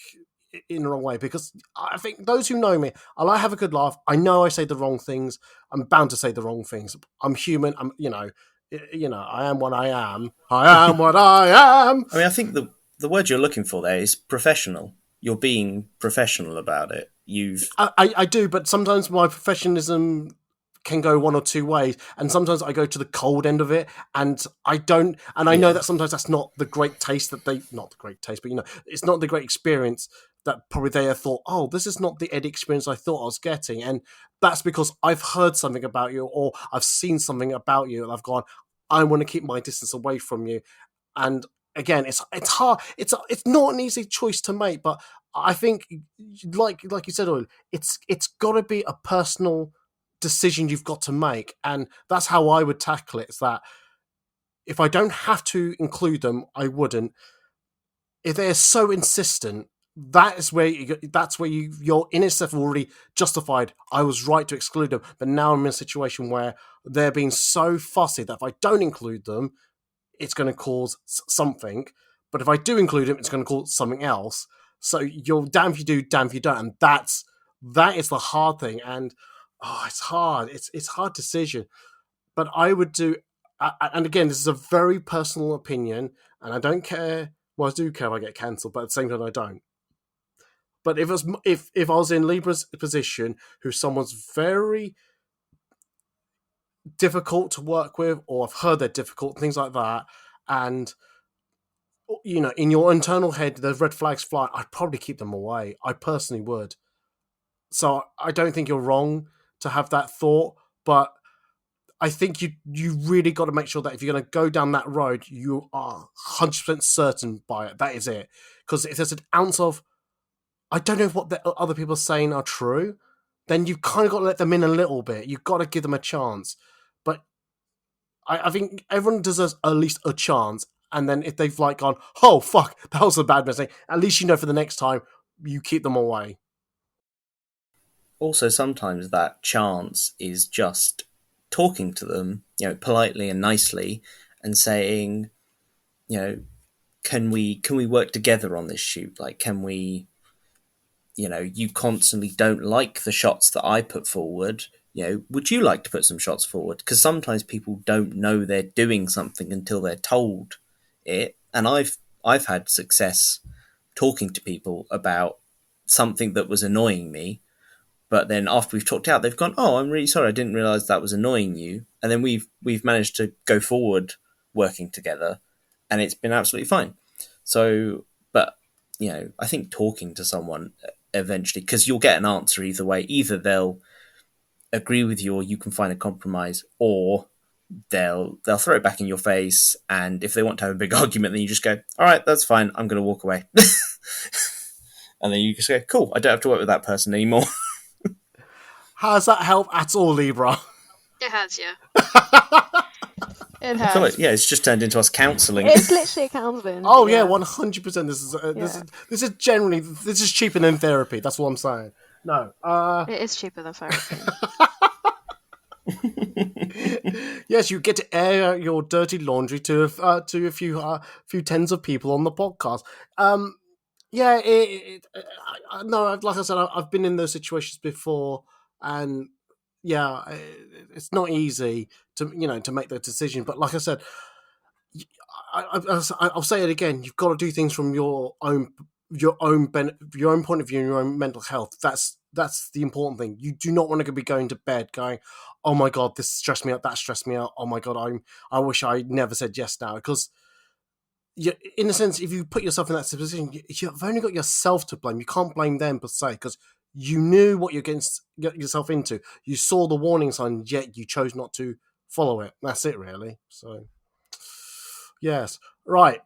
in the wrong way. Because I think those who know me, I like have a good laugh. I know I say the wrong things. I'm bound to say the wrong things. I'm human. I am what I am. I am what I am. I mean, I think the word you're looking for there is professional. You're being professional about it. I do, but sometimes my professionalism can go one or two ways, and sometimes I go to the cold end of it, and I don't. And I know that sometimes that's not the great taste but it's not the great experience that probably they have thought, oh, this is not the Eddie experience I thought I was getting, and that's because I've heard something about you, or I've seen something about you, and I've gone, I want to keep my distance away from you. And again, it's hard. It's not an easy choice to make, but I think, like you said earlier, it's got to be a personal decision you've got to make. And that's how I would tackle it, is that if I don't have to include them, I wouldn't. If they're so insistent, that's where you're in itself already justified. I was right to exclude them, but now I'm in a situation where they're being so fussy that if I don't include them, it's going to cause something. But if I do include them, it's going to cause something else. So you're damn if you do, damn if you don't, and that is the hard thing. And it's hard. It's a hard decision. But I would do. And again, this is a very personal opinion, and I don't care. Well, I do care if I get cancelled, but at the same time, I don't. But if I was in Libra's position, who's someone's very difficult to work with, or I've heard they're difficult, things like that, and in your internal head, there's red flags fly, I'd probably keep them away. I personally would. So I don't think you're wrong to have that thought, but I think you really got to make sure that if you're going to go down that road, you are 100% certain by it. That is it. Because if there's an ounce of, I don't know if what the other people are saying are true, then you've kind of got to let them in a little bit. You've got to give them a chance. But I think everyone deserves at least a chance. And then if they've gone, oh, fuck, that was a bad mistake, at least for the next time, you keep them away. Also, sometimes that chance is just talking to them, politely and nicely, and saying, can we work together on this shoot? Can we, you constantly don't like the shots that I put forward. Would you like to put some shots forward? Because sometimes people don't know they're doing something until they're told it. And I've had success talking to people about something that was annoying me. But then after we've talked out, they've gone, oh, I'm really sorry, I didn't realise that was annoying you. And then we've managed to go forward working together, and it's been absolutely fine. So, but, I think talking to someone eventually, because you'll get an answer either way. Either they'll agree with you or you can find a compromise, or they'll throw it back in your face. And if they want to have a big argument, then you just go, all right, that's fine, I'm going to walk away. And then you just go, cool, I don't have to work with that person anymore. Has that helped at all, Libra? It has, yeah. It I feel has. like, it's just turned into us counselling. It's literally a counselling. Oh yeah, 100%. This is cheaper than therapy. That's what I'm saying. No, it is cheaper than therapy. Yes, you get to air out your dirty laundry to a few tens of people on the podcast. Yeah, no, like I said, I've been in those situations before, and yeah, it's not easy to make that decision. But like I said, I'll say it again: you've got to do things from your own point of view and your own mental health. That's the important thing. You do not want to be going to bed going, oh my god, this stressed me out, that stressed me out. Oh my god, I wish I never said yes now, because. In a sense, if you put yourself in that position, you've only got yourself to blame. You can't blame them per se, because you knew what you're getting yourself into. You saw the warning sign, yet you chose not to follow it. That's it, really. So, yes. Right.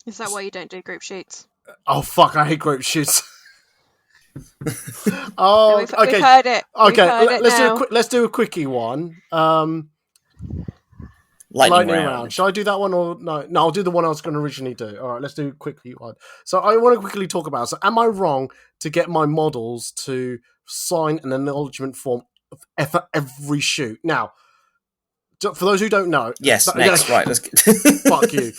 Is that why you don't do group shoots? Oh, fuck, I hate group shoots. Oh, we've okay. heard it. Okay, Let's let's do a quickie one. Lightning round. Shall I do that one or no? No, I'll do the one I was going to originally do. All right, let's do a quickly one. So I want to quickly talk about. So, am I wrong to get my models to sign an acknowledgement form for every shoot? Now, for those who don't know, yes. Next, right? Let's get... fuck you.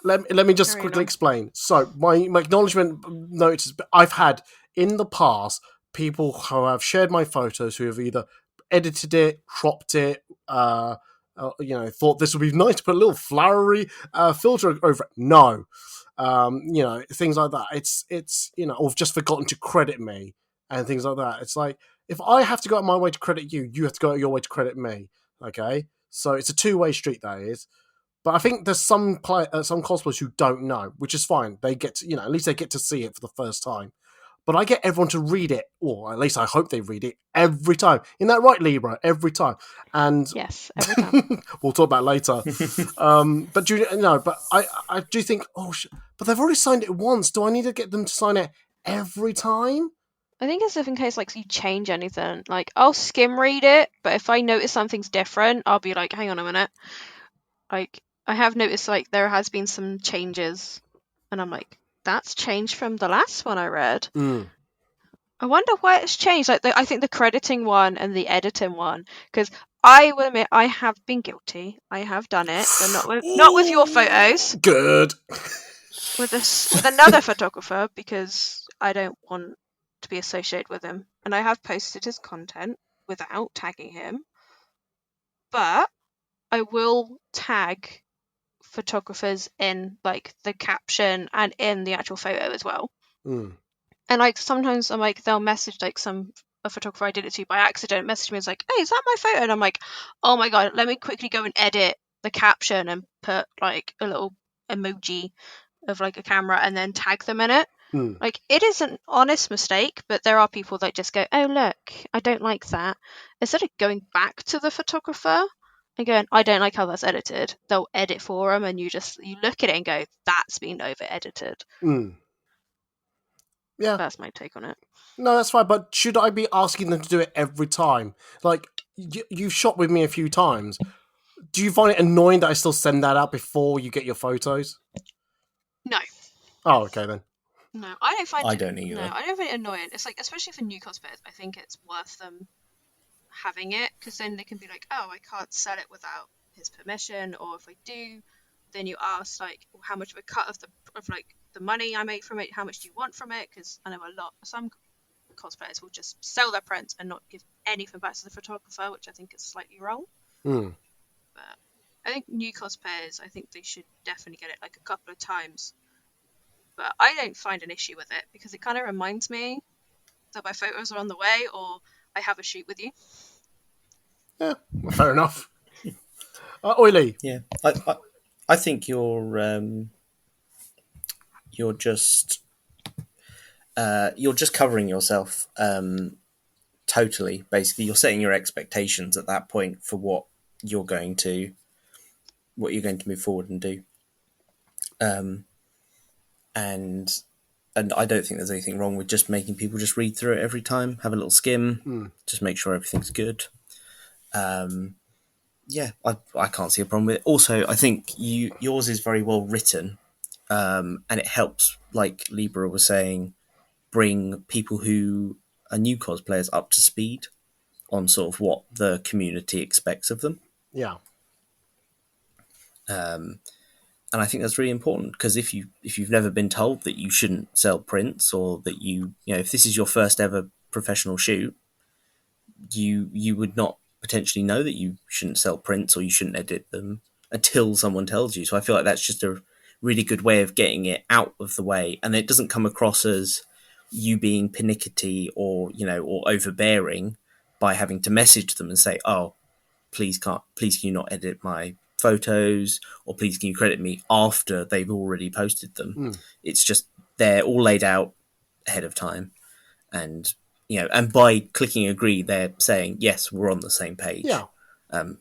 Let me just quickly explain. So my acknowledgement notice I've had in the past people who have shared my photos who have either edited it, cropped it, thought this would be nice to put a little flowery filter over it. No, things like that. It's or just forgotten to credit me and things like that. It's like, if I have to go out my way to credit you, you have to go out your way to credit me. Okay, so it's a two-way street, that is. But I think there's some cosplayers who don't know, which is fine. They get to, at least they get to see it for the first time. But I get everyone to read it, or at least I hope they read it every time. Isn't that right, Libra? Every time. And yes, every time. We'll talk about it later. But I do think, but they've already signed it once. Do I need to get them to sign it every time? I think it's if in case like you change anything. Like I'll skim read it, but if I notice something's different, I'll be like, hang on a minute. Like I have noticed like there has been some changes, and I'm like, that's changed from the last one I read. I wonder why it's changed. Like I think the crediting one and the editing one, because I will admit I have been guilty. I have done it, but not with your photos. Good. With another photographer, because I don't want to be associated with him, and I have posted his content without tagging him, but I will tag photographers in like the caption and in the actual photo as well. And like sometimes I'm like, they'll message like a photographer I did it to by accident, message me, it's like, hey, is that my photo? And I'm like, oh my god, let me quickly go and edit the caption and put like a little emoji of like a camera and then tag them in it. Like it is an honest mistake, but there are people that just go, oh look, I don't like that. Instead of going back to the photographer and going, I don't like how that's edited, they'll edit for them, and you look at it and go, that's been over edited. Yeah, that's my take on it. No, that's fine. But should I be asking them to do it every time? Like you've shot with me a few times. Do you find it annoying that I still send that out before you get your photos? No. Oh, okay then. No, I don't find I it. don't either. No, I don't find it annoying. It's like, especially for new cosplayers, I think it's worth them having it, because then they can be like, oh, I can't sell it without his permission, or if I do, then you ask like, well, how much of a cut of the money I make from it? How much do you want from it? Because I know some cosplayers will just sell their prints and not give anything back to the photographer, which I think is slightly wrong. But I think new cosplayers, I think they should definitely get it like a couple of times. But I don't find an issue with it, because it kind of reminds me that my photos are on the way, or I have a shoot with you. Yeah, well, fair enough. Oily. Yeah, I think you're just covering yourself totally. Basically, you're setting your expectations at that point for what you're going to move forward and do. And I don't think there's anything wrong with just making people just read through it every time, have a little skim, just make sure everything's good. Yeah, I can't see a problem with it. Also, I think yours is very well written, and it helps, like Libra was saying, bring people who are new cosplayers up to speed on sort of what the community expects of them. Yeah. And I think that's really important, because if you've never been told that you shouldn't sell prints, or that you know, if this is your first ever professional shoot, you would not potentially know that you shouldn't sell prints or you shouldn't edit them until someone tells you. So I feel like that's just a really good way of getting it out of the way, and it doesn't come across as you being pernickety or overbearing by having to message them and say, oh, please can you not edit my photos, or please can you credit me, after they've already posted them. It's just they're all laid out ahead of time, and and by clicking agree, they're saying yes, we're on the same page. And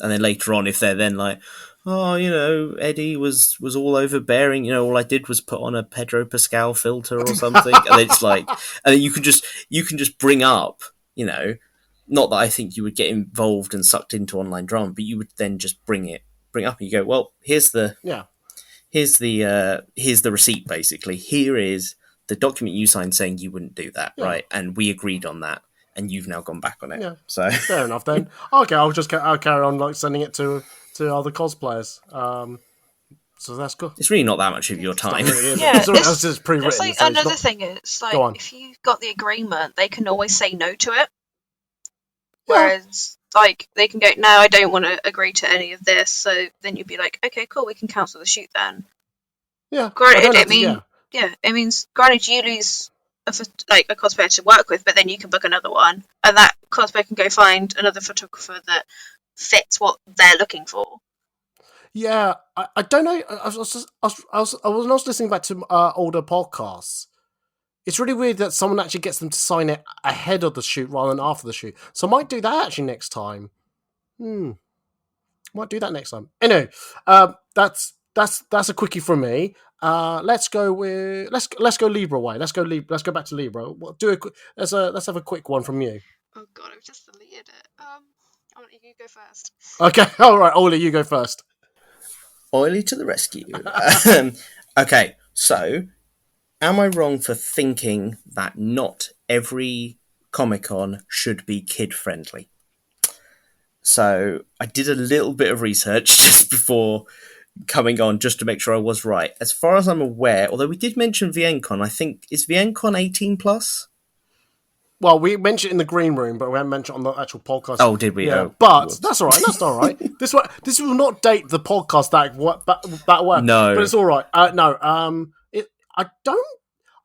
then later on, if they're then like, oh, Eddie was all overbearing, all I did was put on a Pedro Pascal filter or something, and it's like, and you can just bring up, not that I think you would get involved and sucked into online drama, but you would then just bring up, and you go, well, here's the receipt, basically. Here is the document you signed saying you wouldn't do that, right? And we agreed on that, and you've now gone back on it. Yeah. So fair enough then. Okay, I'll carry on like sending it to other cosplayers. So that's good. It's really not that much of your time. It's just pre-written. It's like, so another thing is like, if you've got the agreement, they can always say no to it. Whereas, like, they can go, no, I don't want to agree to any of this. So then you'd be like, okay, cool, we can cancel the shoot then. Yeah. Granted, it means, granted, you lose a cosplayer to work with, but then you can book another one, and that cosplayer can go find another photographer that fits what they're looking for. Yeah, I don't know. I was also listening back to older podcasts. It's really weird that someone actually gets them to sign it ahead of the shoot rather than after the shoot. So I might do that actually next time. Might do that next time. Anyway, that's that's a quickie from me. Let's go Libra way. Let's go back to Libra. Let's have a quick one from you. Oh god, I've just deleted it. I'll let you go first. Okay, all right, Ollie, you go first. Oily to the rescue. Okay, so am I wrong for thinking that not every Comic-Con should be kid-friendly? So I did a little bit of research just before coming on, just to make sure I was right. As far as I'm aware, although we did mention VNCon, I think, is VNCon 18 plus? Well, we mentioned it in the green room, but we haven't mentioned it on the actual podcast. Oh, did we? Yeah, Oh, but whoops. that's all right. That's all right. This will not date the podcast that well. No. But it's all right. No. I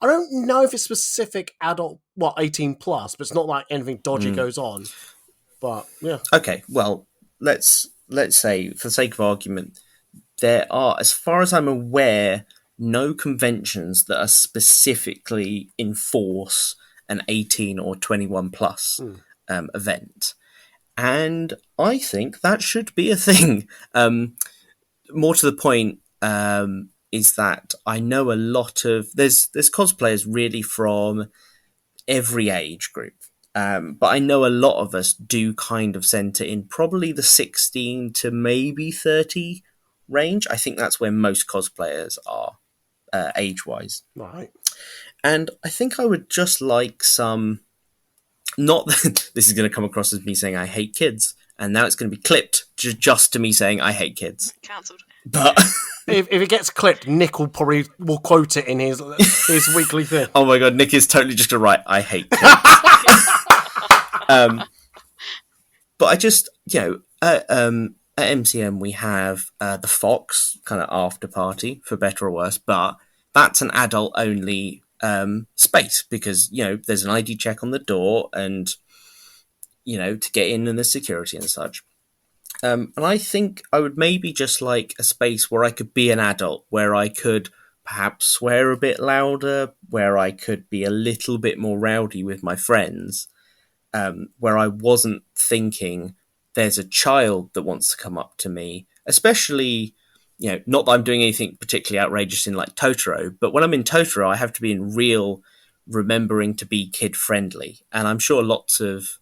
don't know if it's specific adult. 18 plus, but it's not like anything dodgy goes on. But yeah. Okay. Well, let's say, for the sake of argument, there are, as far as I'm aware, no conventions that are specifically enforce an 18 or 21 plus event. And I think that should be a thing. More to the point is that I know a lot of... There's cosplayers really from every age group. But I know a lot of us do kind of centre in probably the 16 to maybe 30 range. I think that's where most cosplayers are age-wise. Right. And I think I would just like some... Not that this is going to come across as me saying I hate kids, and now it's going to be clipped just to me saying I hate kids. Cancelled. But if it gets clipped, Nick will quote it in his weekly thing. Oh my god, Nick is totally just going to write I hate kids. But I just, at MCM we have the Fox kind of after party, for better or worse, but that's an adult only space because, there's an ID check on the door and, to get in and the security and such. And I think I would maybe just like a space where I could be an adult, where I could perhaps swear a bit louder, where I could be a little bit more rowdy with my friends, where I wasn't thinking there's a child that wants to come up to me, especially, not that I'm doing anything particularly outrageous in like Totoro, but when I'm in Totoro, I have to be in real remembering to be kid friendly. And I'm sure lots of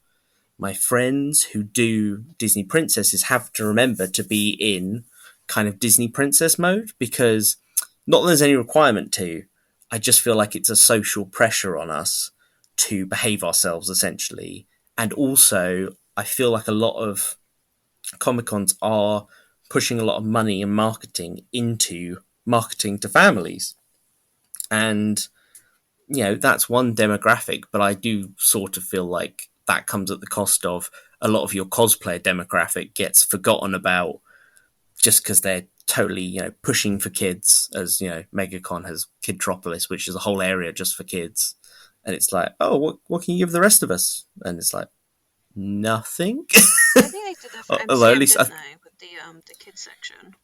my friends who do Disney princesses have to remember to be in kind of Disney princess mode, because not that there's any requirement to, I just feel like it's a social pressure on us to behave ourselves essentially. And also I feel like a lot of Comic-Cons are pushing a lot of money and marketing into marketing to families. And, that's one demographic, but I do sort of feel like that comes at the cost of a lot of your cosplayer demographic gets forgotten about just because they're totally, pushing for kids, as, MegaCon has Kidtropolis, which is a whole area just for kids. And it's like, oh, what can you give the rest of us? And it's like, nothing. I think they did that for MCM, Although at least didn't they, with the kids section.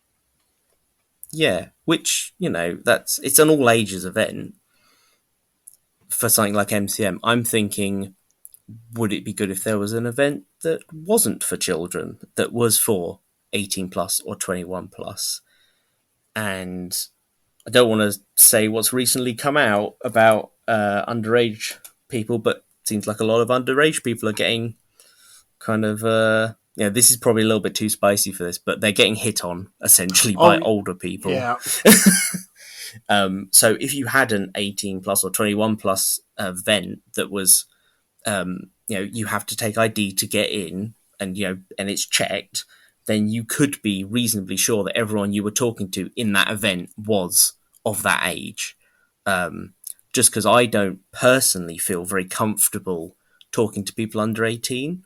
Yeah, which, it's an all ages event for something like MCM. I'm thinking, would it be good if there was an event that wasn't for children, that was for 18 plus or 21 plus? And I don't want to say what's recently come out about underage people, but it seems like a lot of underage people are getting kind of, this is probably a little bit too spicy for this, but they're getting hit on essentially by older people. Yeah. So if you had an 18 plus or 21 plus event that was, you have to take ID to get in and, and it's checked, then you could be reasonably sure that everyone you were talking to in that event was of that age. Just because I don't personally feel very comfortable talking to people under 18.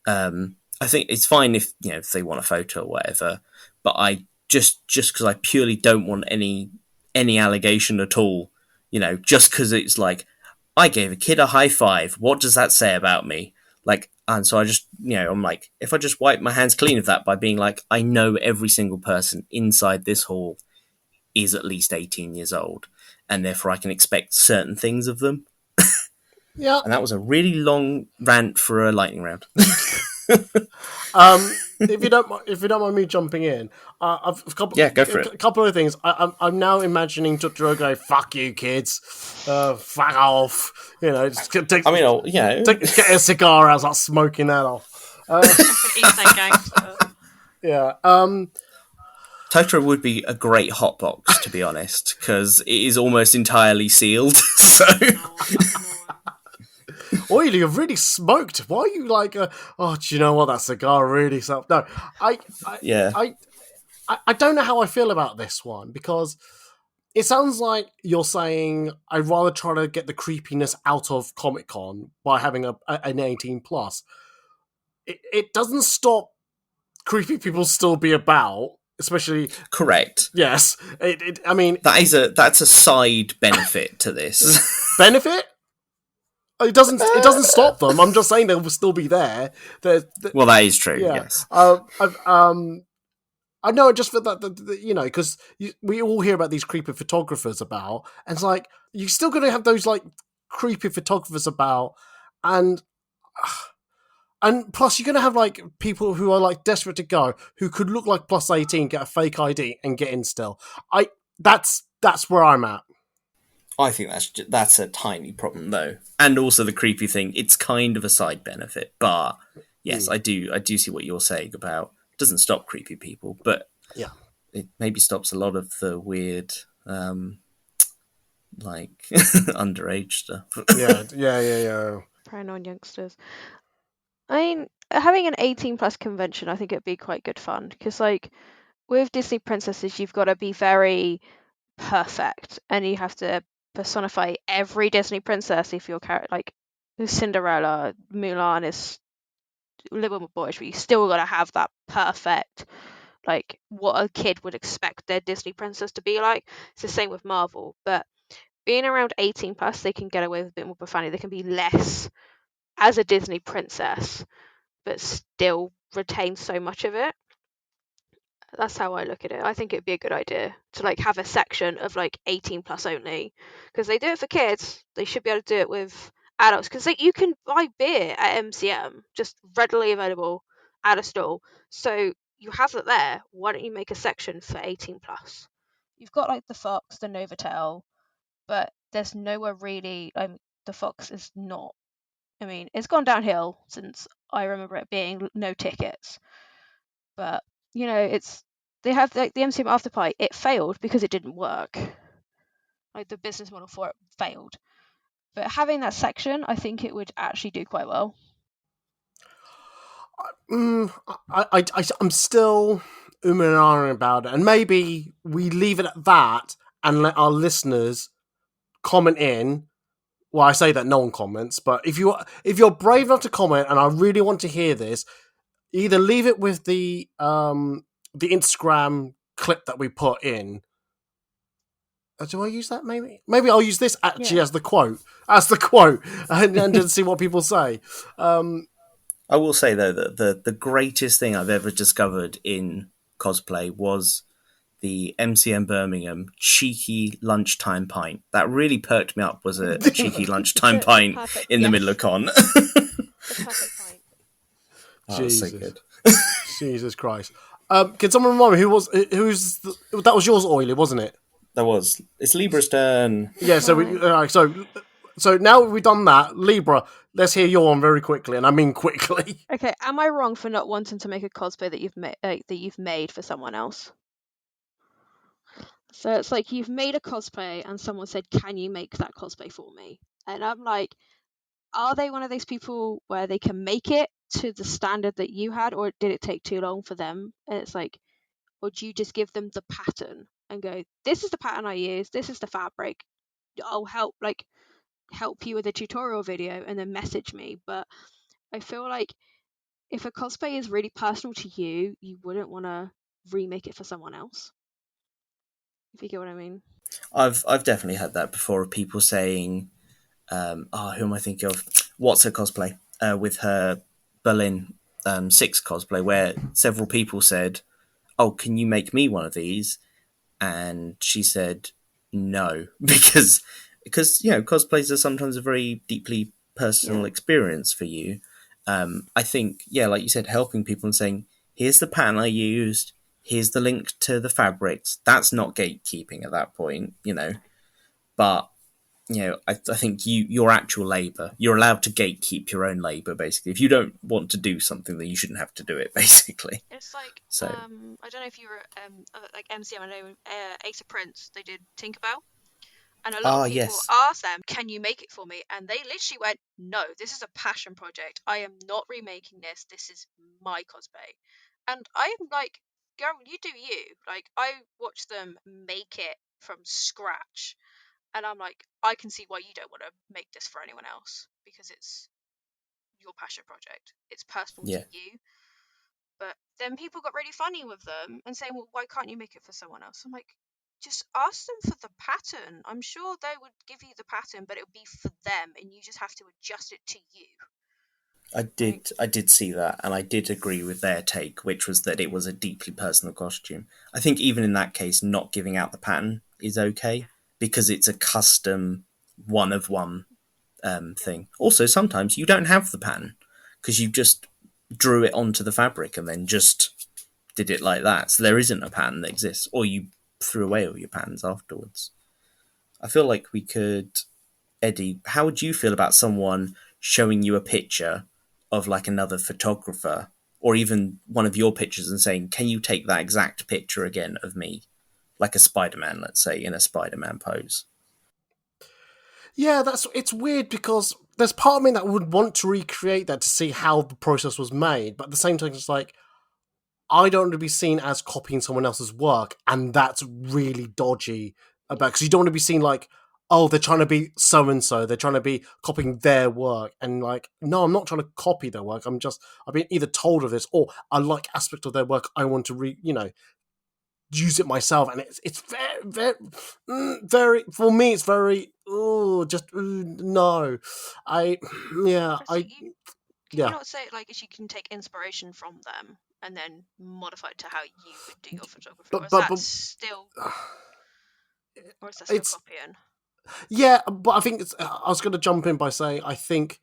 I think it's fine if, if they want a photo or whatever, but I just because I purely don't want any allegation at all, just because it's like, I gave a kid a high five. What does that say about me? Like, and so I just, I'm like, if I just wipe my hands clean of that by being like, I know every single person inside this hall is at least 18 years old, and therefore I can expect certain things of them. Yeah. And that was a really long rant for a lightning round. If you don't mind me jumping in, I've Yeah, go for it. a couple of things. I'm now imagining Totoro go, "Fuck you, kids, fuck off." You know, just take, I mean, get a cigar out, start smoking that off. Eastern gangster. Yeah. Totoro would be a great hotbox, to be honest, because it is almost entirely sealed. So Oily, you've really smoked. Why are you like, oh, do you know what? That cigar really self. No, I, yeah, I don't know how I feel about this one because it sounds like you're saying I'd rather try to get the creepiness out of Comic Con by having an 18 plus. It doesn't stop creepy people still be about, especially correct. yes. I mean, That's a side benefit to this. benefit. It doesn't stop them. I'm just saying they will still be there. Well, that is true. Yeah. Yes. I know just for that, you know, because we all hear about these creepy photographers about, and it's like you're still going to have those like creepy photographers about, and plus you're going to have like people who are like desperate to go, who could look like plus 18, get a fake ID, and get in still. That's where I'm at. I think that's a tiny problem though, and also the creepy thing. It's kind of a side benefit, but yes, I do see what you're saying about. It doesn't stop creepy people, but yeah, it maybe stops a lot of the weird, like underage stuff. yeah. Preying on youngsters. I mean, having an 18 plus convention, I think it'd be quite good fun because, like, with Disney princesses, you've got to be very perfect, and you have to personify every Disney princess. If your character, like Cinderella, Mulan is a little bit more boyish, but you still got to have that perfect, like what a kid would expect their Disney princess to be like. It's the same with Marvel, but being around 18 plus, they can get away with a bit more profanity. They can be less as a Disney princess, but still retain so much of it. That's how I look at it. I think it'd be a good idea to like have a section of like 18 plus only, because they do it for kids. They should be able to do it with adults, because like, you can buy beer at MCM just readily available at a stall. So you have it there. Why don't you make a section for 18 plus? You've got like the Fox, the Novotel, but there's nowhere really. The Fox is not. I mean, it's gone downhill since I remember it being no tickets. But you know, they have like the MCM Afterpie. It failed because it didn't work. Like the business model for it failed. But having that section, I think it would actually do quite well. I'm still and ahhing about it, and maybe we leave it at that and let our listeners comment in. Well, I say that no one comments, but if you're brave enough to comment, and I really want to hear this, either leave it with the Instagram clip that we put in. Do I use that? Maybe I'll use this actually as the quote, and then see what people say. I will say though that the greatest thing I've ever discovered in cosplay was the MCM Birmingham cheeky lunchtime pint. That really perked me up. Was a cheeky lunchtime pint in the middle of con. The perfect pint. Jesus. So good. Jesus Christ! Can someone remind me that was yours, Oily, wasn't it? It's Libra's turn. Yeah. So now we've done that, Libra. Let's hear your one very quickly, and I mean quickly. Okay, am I wrong for not wanting to make a cosplay that you've made for someone else? So it's like you've made a cosplay and someone said, "Can you make that cosplay for me?" And I'm like, are they one of those people where they can make it to the standard that you had, or did it take too long for them? And it's like, or do you just give them the pattern and go, "This is the pattern I use. This is the fabric. I'll help you with a tutorial video and then message me." But I feel like if a cosplay is really personal to you, you wouldn't want to remake it for someone else. If you get what I mean. I've definitely had that before. Of people saying, who am I thinking of? What's her cosplay? With her Berlin 6 cosplay, where several people said, "Oh, can you make me one of these?" And she said, "No," because cosplays are sometimes a very deeply personal experience for you, I think, yeah, like you said, helping people and saying, here's the pattern I used, here's the link to the fabrics. That's not gatekeeping at that point, But I think your actual labour, you're allowed to gatekeep your own labour. Basically, if you don't want to do something, then you shouldn't have to do it. Basically, It's like so I don't know if you were like MCM. I know Ace of Prince. They did Tinkerbell, and a lot of people yes, asked them, "Can you make it for me?" And they literally went, "No, this is a passion project. I am not remaking this. This is my cosplay." And I'm like, "Girl, you do you." Like I watched them make it from scratch, and I'm like, I can see why you don't want to make this for anyone else because it's your passion project. It's personal to yeah. you. But then people got really funny with them and saying, well, why can't you make it for someone else? I'm like, just ask them for the pattern. I'm sure they would give you the pattern, but it would be for them and you just have to adjust it to you. Like, I did see that, and I did agree with their take, which was that it was a deeply personal costume. I think even in that case, not giving out the pattern is okay because it's a custom one of one thing. Also, sometimes you don't have the pattern because you just drew it onto the fabric and then just did it like that. So there isn't a pattern that exists, or you threw away all your patterns afterwards. I feel like we could, Eddie, how would you feel about someone showing you a picture of like another photographer or even one of your pictures and saying, can you take that exact picture again of me? Like a Spider-Man, let's say, in a Spider-Man pose. Yeah, it's weird because there's part of me that would want to recreate that to see how the process was made, but at the same time, it's like I don't want to be seen as copying someone else's work, and that's really dodgy. About because you don't want to be seen like, oh, they're trying to be so and so, they're trying to be copying their work, and like, no, I'm not trying to copy their work. I've been either told of this or I like aspect of their work. I want to use it myself, and it's very for me. It's very no, I yeah so I can you yeah. not say it like you can take inspiration from them and then modify it to how you would do your photography? Or But is but that but still, or is that still it's copying? yeah. But I think I was going to jump in by saying I think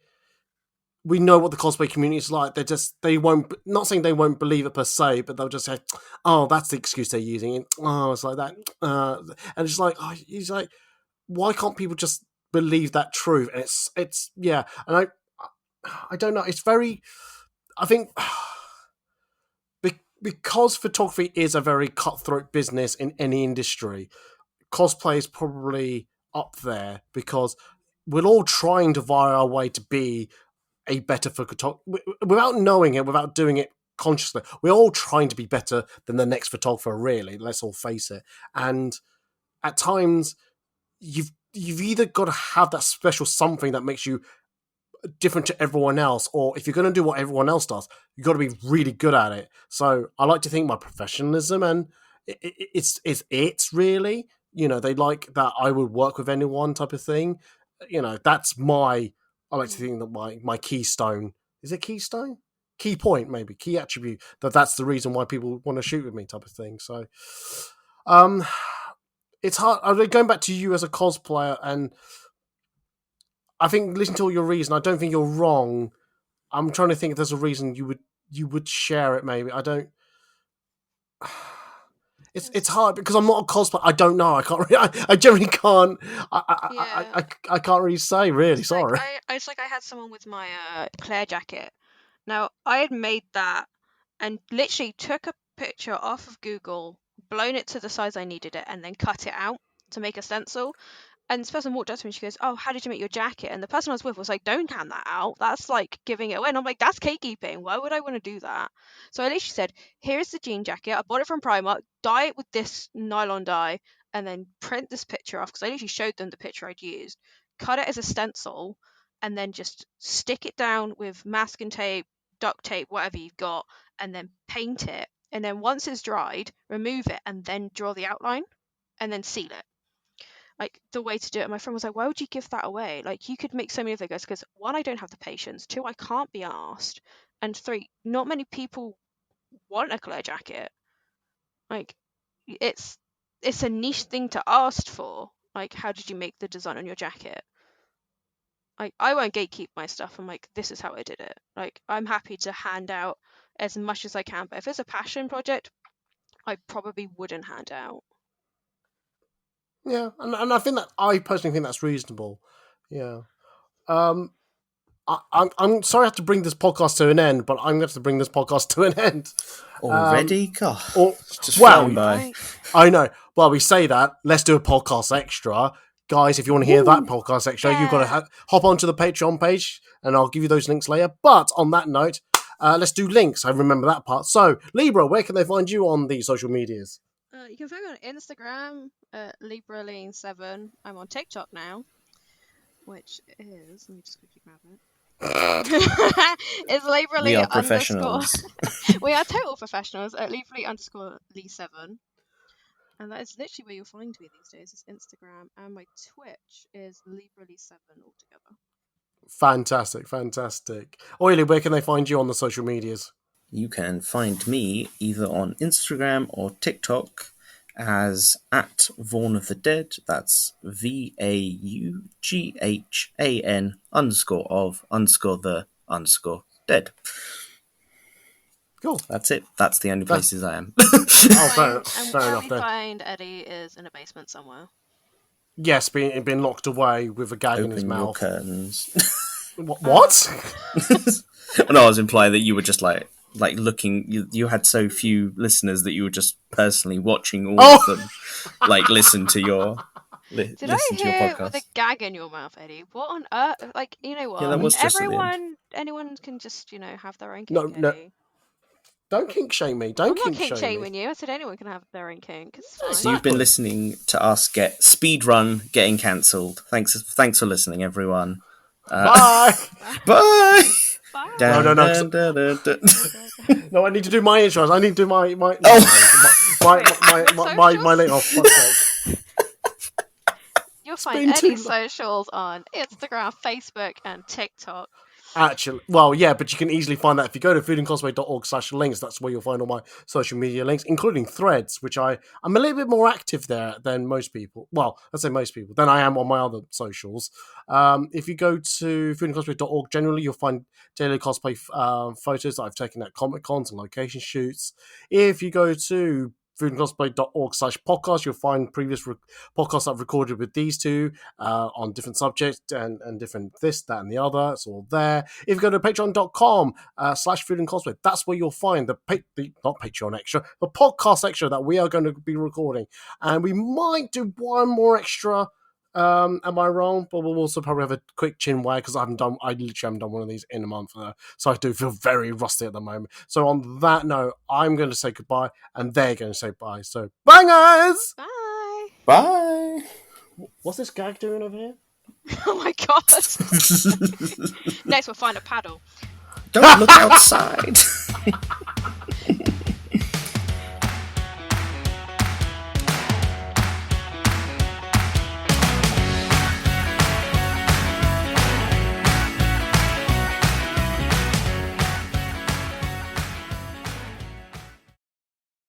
we know what the cosplay community is like. They won't, not saying they won't believe it per se, but they'll just say, "Oh, that's the excuse they're using." And, oh, it's like that, and it's like, oh, he's like, why can't people just believe that truth? And it's yeah, and I don't know. It's very, I think, because photography is a very cutthroat business in any industry. Cosplay is probably up there because we're all trying to via our way to be a better photographer without knowing it, without doing it consciously. We're all trying to be better than the next photographer, really. Let's all face it. And at times, you've either got to have that special something that makes you different to everyone else, or if you're going to do what everyone else does, you've got to be really good at it. So I like to think my professionalism and it's really, they like that I would work with anyone type of thing. That's my, I like to think that my keystone, is it keystone? Key point, maybe key attribute, that's the reason why people want to shoot with me type of thing. So um it's hard. Going back to you as a cosplayer, and I think listening to all your reason, I don't think you're wrong. I'm trying to think if there's a reason you would share it. Maybe I don't. It's hard because I'm not a cosplayer. I don't know. I can't. Really, I generally can't. Yeah. I can't really say. Really, It's like sorry. it's like I had someone with my Claire jacket. Now I had made that and literally took a picture off of Google, blown it to the size I needed it, and then cut it out to make a stencil. And this person walked up to me and she goes, "Oh, how did you make your jacket?" And the person I was with was like, "Don't hand that out. That's like giving it away." And I'm like, "That's gatekeeping. Why would I want to do that?" So I literally said, "Here's the jean jacket. I bought it from Primark. Dye it with this nylon dye, and then print this picture off." Because I literally showed them the picture I'd used, cut it as a stencil, and then just stick it down with masking tape, duct tape, whatever you've got, and then paint it. And then once it's dried, remove it, and then draw the outline, and then seal it like the way to do it. And my friend was like, why would you give that away? Like you could make so many of those because one, I don't have the patience. Two, I can't be asked. And three, not many people want a Claire jacket. Like it's a niche thing to ask for. Like, how did you make the design on your jacket? I won't gatekeep my stuff. I'm like, this is how I did it. Like, I'm happy to hand out as much as I can, but if it's a passion project, I probably wouldn't hand out. Yeah, and I personally think that's reasonable. Yeah. I'm sorry I have to bring this podcast to an end, but I'm going to have to bring this podcast to an end. Already? God, it's just well, flown by. Right. I know. Well, we say that. Let's do a podcast extra. Guys, if you want to hear that podcast extra, you've got to hop onto the Patreon page, and I'll give you those links later. But on that note, let's do links. I remember that part. So, Libra, where can they find you on the social medias? You can find me on Instagram at LibraLean7. I'm on TikTok now, which is, let me just quickly grab it. It's LibraLean We are professionals. We are total professionals at LibraLean_Lee7. And that is literally where you'll find me these days, is Instagram. And my Twitch is LibraLean7 altogether. Fantastic. Oily, where can they find you on the social medias? You can find me either on Instagram or TikTok as at Vaughan of the Dead. That's VAUGHAN_of_the_dead. Cool. That's it. That's the only places I am. Fair And enough. where we Then. find Eddie is in a basement somewhere. Yes, been locked away with a gag in his Open your mouth. curtains. What? No, I was implying that you were just like looking. You had so few listeners that you were just personally watching all of them, like listen to your. Did listen I to your hear podcast. with a gag in your mouth, Eddie? What on earth? Like, you know what? Yeah, that was just at the end. Anyone can just, have their own No, kink, no. Eddie. Don't kink shame me. I'm Don't not kink kink shame shaming me. you. I said anyone can have their own kink. It's fine. So you've been listening to us get speedrun getting cancelled. Thanks for listening, everyone. Bye. Bye. Bye. No. No, I need to do my intros. I need to do my Wait, my link. Oh, fuck's sake. You'll been find too Eddie's long. socials on Instagram, Facebook, and TikTok. Actually, well, yeah, but you can easily find that if you go to foodandcosplay.org/links. That's where you'll find all my social media links, including Threads, which I'm a little bit more active there than most people. Well, I'd say most people than I am on my other socials. If you go to foodandcosplay.org, generally you'll find daily cosplay photos that I've taken at Comic Cons and location shoots. If you go to foodandcosplay.org/podcast, you'll find previous podcasts I've recorded with these two on different subjects and different this, that, and the other. It's all there. If you go to patreon.com/foodandcosplay, that's where you'll find the not Patreon extra, the podcast extra that we are going to be recording. And we might do one more extra. Am I wrong? But we'll also probably have a quick chin wag because I literally haven't done one of these in a month, so I do feel very rusty at the moment. So on that note, I'm going to say goodbye, and they're going to say bye. So bye, guys. Bye. Bye. What's this gag doing over here? Oh my god. Next, we'll find a paddle. Don't look outside.